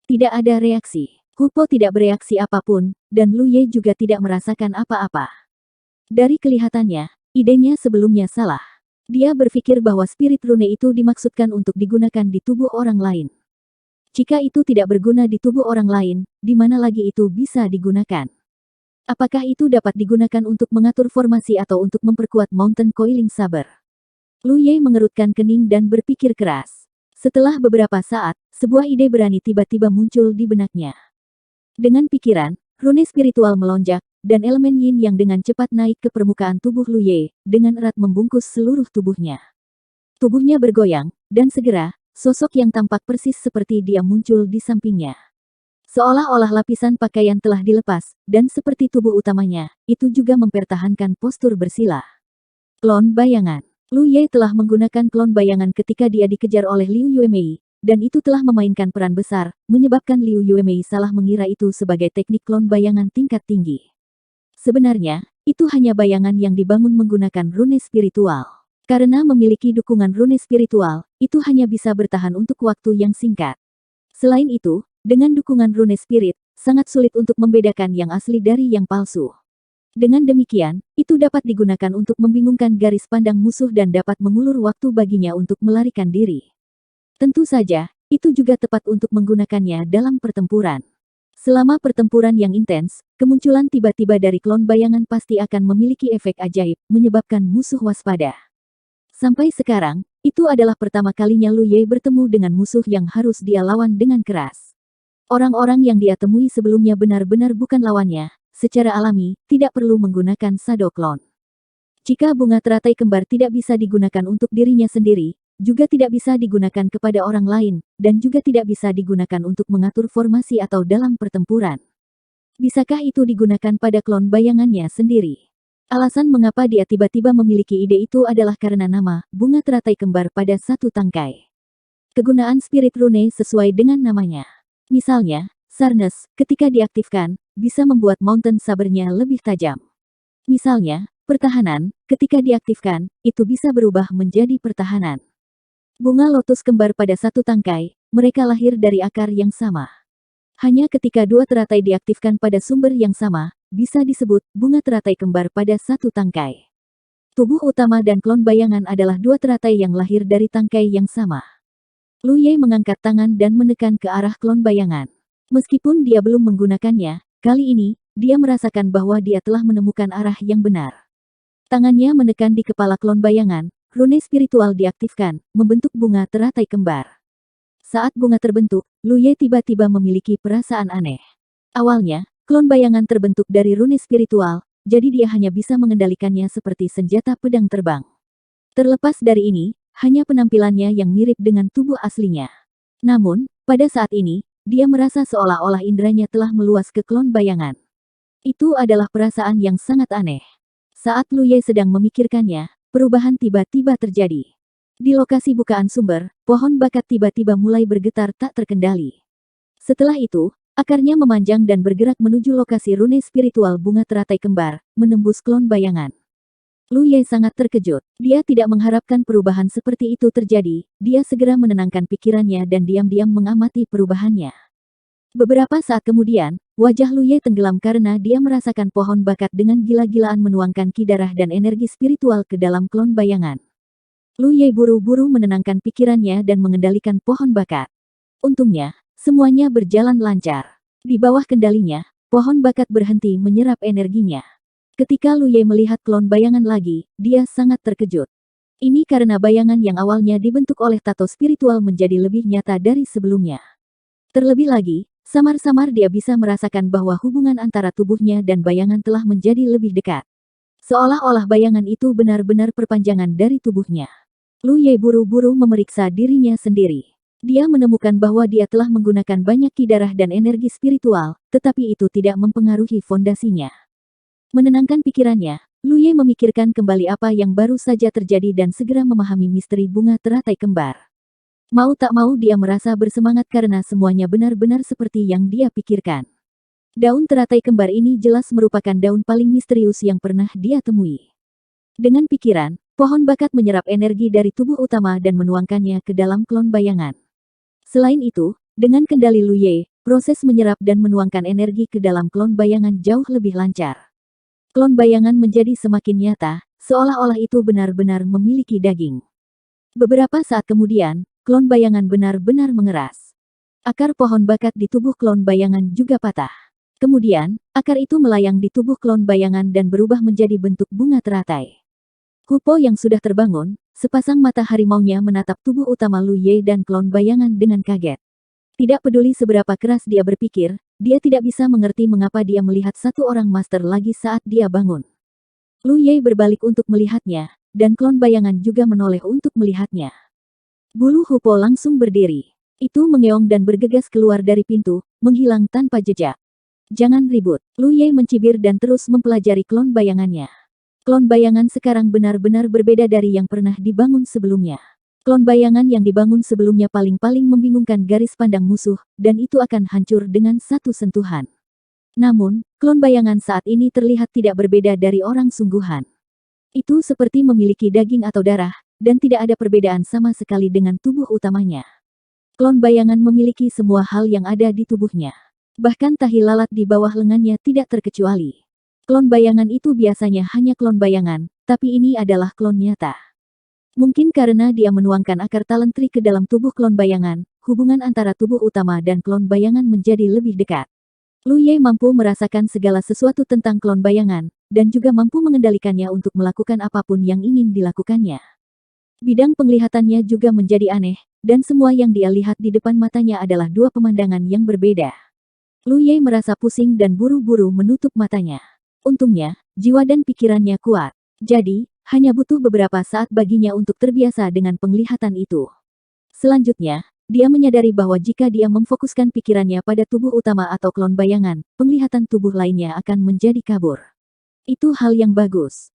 Tidak ada reaksi. Hupo tidak bereaksi apapun, dan Lu Ye juga tidak merasakan apa-apa. Dari kelihatannya, idenya sebelumnya salah. Dia berpikir bahwa spirit rune itu dimaksudkan untuk digunakan di tubuh orang lain. Jika itu tidak berguna di tubuh orang lain, di mana lagi itu bisa digunakan? Apakah itu dapat digunakan untuk mengatur formasi atau untuk memperkuat Mountain Coiling Saber? Lu Ye mengerutkan kening dan berpikir keras. Setelah beberapa saat, sebuah ide berani tiba-tiba muncul di benaknya. Dengan pikiran, rune spiritual melonjak, dan elemen yin yang dengan cepat naik ke permukaan tubuh Lu Ye, dengan erat membungkus seluruh tubuhnya. Tubuhnya bergoyang, dan segera, sosok yang tampak persis seperti dia muncul di sampingnya. Seolah-olah lapisan pakaian telah dilepas, dan seperti tubuh utamanya, itu juga mempertahankan postur bersila. Klon bayangan. Lu Ye telah menggunakan klon bayangan ketika dia dikejar oleh Liu Yuemei, dan itu telah memainkan peran besar, menyebabkan Liu Yuemei salah mengira itu sebagai teknik klon bayangan tingkat tinggi. Sebenarnya, itu hanya bayangan yang dibangun menggunakan rune spiritual. Karena memiliki dukungan rune spiritual, itu hanya bisa bertahan untuk waktu yang singkat. Selain itu, dengan dukungan rune spirit, sangat sulit untuk membedakan yang asli dari yang palsu. Dengan demikian, itu dapat digunakan untuk membingungkan garis pandang musuh dan dapat mengulur waktu baginya untuk melarikan diri. Tentu saja, itu juga tepat untuk menggunakannya dalam pertempuran. Selama pertempuran yang intens, kemunculan tiba-tiba dari klon bayangan pasti akan memiliki efek ajaib, menyebabkan musuh waspada. Sampai sekarang, Itu adalah pertama kalinya Lu Ye bertemu dengan musuh yang harus dia lawan dengan keras. Orang-orang yang dia temui sebelumnya benar-benar bukan lawannya, secara alami, tidak perlu menggunakan Shadow Clone. Jika bunga teratai kembar tidak bisa digunakan untuk dirinya sendiri, juga tidak bisa digunakan kepada orang lain, dan juga tidak bisa digunakan untuk mengatur formasi atau dalam pertempuran. Bisakah itu digunakan pada klon bayangannya sendiri? Alasan mengapa dia tiba-tiba memiliki ide itu adalah karena nama, bunga teratai kembar pada satu tangkai. Kegunaan spirit rune sesuai dengan namanya. Misalnya, Sharpness, ketika diaktifkan, bisa membuat mountain sabernya lebih tajam. Misalnya, pertahanan, ketika diaktifkan, itu bisa berubah menjadi pertahanan. Bunga lotus kembar pada satu tangkai, mereka lahir dari akar yang sama. Hanya ketika dua teratai diaktifkan pada sumber yang sama, bisa disebut bunga teratai kembar pada satu tangkai. Tubuh utama dan klon bayangan adalah dua teratai yang lahir dari tangkai yang sama. Lu Ye mengangkat tangan dan menekan ke arah klon bayangan. Meskipun dia belum menggunakannya, kali ini, dia merasakan bahwa dia telah menemukan arah yang benar. Tangannya menekan di kepala klon bayangan, rune spiritual diaktifkan, membentuk bunga teratai kembar. Saat bunga terbentuk, Lu Ye tiba-tiba memiliki perasaan aneh. Awalnya, klon bayangan terbentuk dari rune spiritual, jadi dia hanya bisa mengendalikannya seperti senjata pedang terbang. Terlepas dari ini, hanya penampilannya yang mirip dengan tubuh aslinya. Namun, pada saat ini, dia merasa seolah-olah indranya telah meluas ke klon bayangan. Itu adalah perasaan yang sangat aneh. Saat Lu Ye sedang memikirkannya, perubahan tiba-tiba terjadi. Di lokasi bukaan sumber, pohon bakat tiba-tiba mulai bergetar tak terkendali. Setelah itu, akarnya memanjang dan bergerak menuju lokasi rune spiritual bunga teratai kembar, menembus klon bayangan. Lu Ye sangat terkejut. Dia tidak mengharapkan perubahan seperti itu terjadi, dia segera menenangkan pikirannya dan diam-diam mengamati perubahannya. Beberapa saat kemudian, wajah Lu Ye tenggelam karena dia merasakan pohon bakat dengan gila-gilaan menuangkan ki darah dan energi spiritual ke dalam klon bayangan. Lu Ye buru-buru menenangkan pikirannya dan mengendalikan pohon bakat. Untungnya, semuanya berjalan lancar. Di bawah kendalinya, pohon bakat berhenti menyerap energinya. Ketika Lu Ye melihat klon bayangan lagi, dia sangat terkejut. Ini karena bayangan yang awalnya dibentuk oleh tato spiritual menjadi lebih nyata dari sebelumnya. Terlebih lagi, samar-samar dia bisa merasakan bahwa hubungan antara tubuhnya dan bayangan telah menjadi lebih dekat. Seolah-olah bayangan itu benar-benar perpanjangan dari tubuhnya. Lu Ye buru-buru memeriksa dirinya sendiri. Dia menemukan bahwa dia telah menggunakan banyak ki darah dan energi spiritual, tetapi itu tidak mempengaruhi fondasinya. Menenangkan pikirannya, Lu Ye memikirkan kembali apa yang baru saja terjadi dan segera memahami misteri bunga teratai kembar. Mau tak mau dia merasa bersemangat karena semuanya benar-benar seperti yang dia pikirkan. Daun teratai kembar ini jelas merupakan daun paling misterius yang pernah dia temui. Dengan pikiran, pohon bakat menyerap energi dari tubuh utama dan menuangkannya ke dalam klon bayangan. Selain itu, dengan kendali Lu Ye, proses menyerap dan menuangkan energi ke dalam klon bayangan jauh lebih lancar. Klon bayangan menjadi semakin nyata, seolah-olah itu benar-benar memiliki daging. Beberapa saat kemudian, klon bayangan benar-benar mengeras. Akar pohon bakat di tubuh klon bayangan juga patah. Kemudian, akar itu melayang di tubuh klon bayangan dan berubah menjadi bentuk bunga teratai. Hupo yang sudah terbangun, sepasang mata harimaunya menatap tubuh utama Lu Ye dan klon bayangan dengan kaget. Tidak peduli seberapa keras dia berpikir, dia tidak bisa mengerti mengapa dia melihat satu orang master lagi saat dia bangun. Lu Ye berbalik untuk melihatnya, dan klon bayangan juga menoleh untuk melihatnya. Bulu Hupo langsung berdiri. Itu mengeong dan bergegas keluar dari pintu, menghilang tanpa jejak. Jangan ribut. Lu Ye mencibir dan terus mempelajari klon bayangannya. Klon bayangan sekarang benar-benar berbeda dari yang pernah dibangun sebelumnya. Klon bayangan yang dibangun sebelumnya paling-paling membingungkan garis pandang musuh, dan itu akan hancur dengan satu sentuhan. Namun, klon bayangan saat ini terlihat tidak berbeda dari orang sungguhan. Itu seperti memiliki daging atau darah, dan tidak ada perbedaan sama sekali dengan tubuh utamanya. Klon bayangan memiliki semua hal yang ada di tubuhnya. Bahkan tahi lalat di bawah lengannya tidak terkecuali. Klon bayangan itu biasanya hanya klon bayangan, tapi ini adalah klon nyata. Mungkin karena dia menuangkan akar talent tree ke dalam tubuh klon bayangan, hubungan antara tubuh utama dan klon bayangan menjadi lebih dekat. Lu Ye mampu merasakan segala sesuatu tentang klon bayangan, dan juga mampu mengendalikannya untuk melakukan apapun yang ingin dilakukannya. Bidang penglihatannya juga menjadi aneh, dan semua yang dia lihat di depan matanya adalah dua pemandangan yang berbeda. Lu Ye merasa pusing dan buru-buru menutup matanya. Untungnya, jiwa dan pikirannya kuat. Jadi, hanya butuh beberapa saat baginya untuk terbiasa dengan penglihatan itu. Selanjutnya, dia menyadari bahwa jika dia memfokuskan pikirannya pada tubuh utama atau klon bayangan, penglihatan tubuh lainnya akan menjadi kabur. Itu hal yang bagus.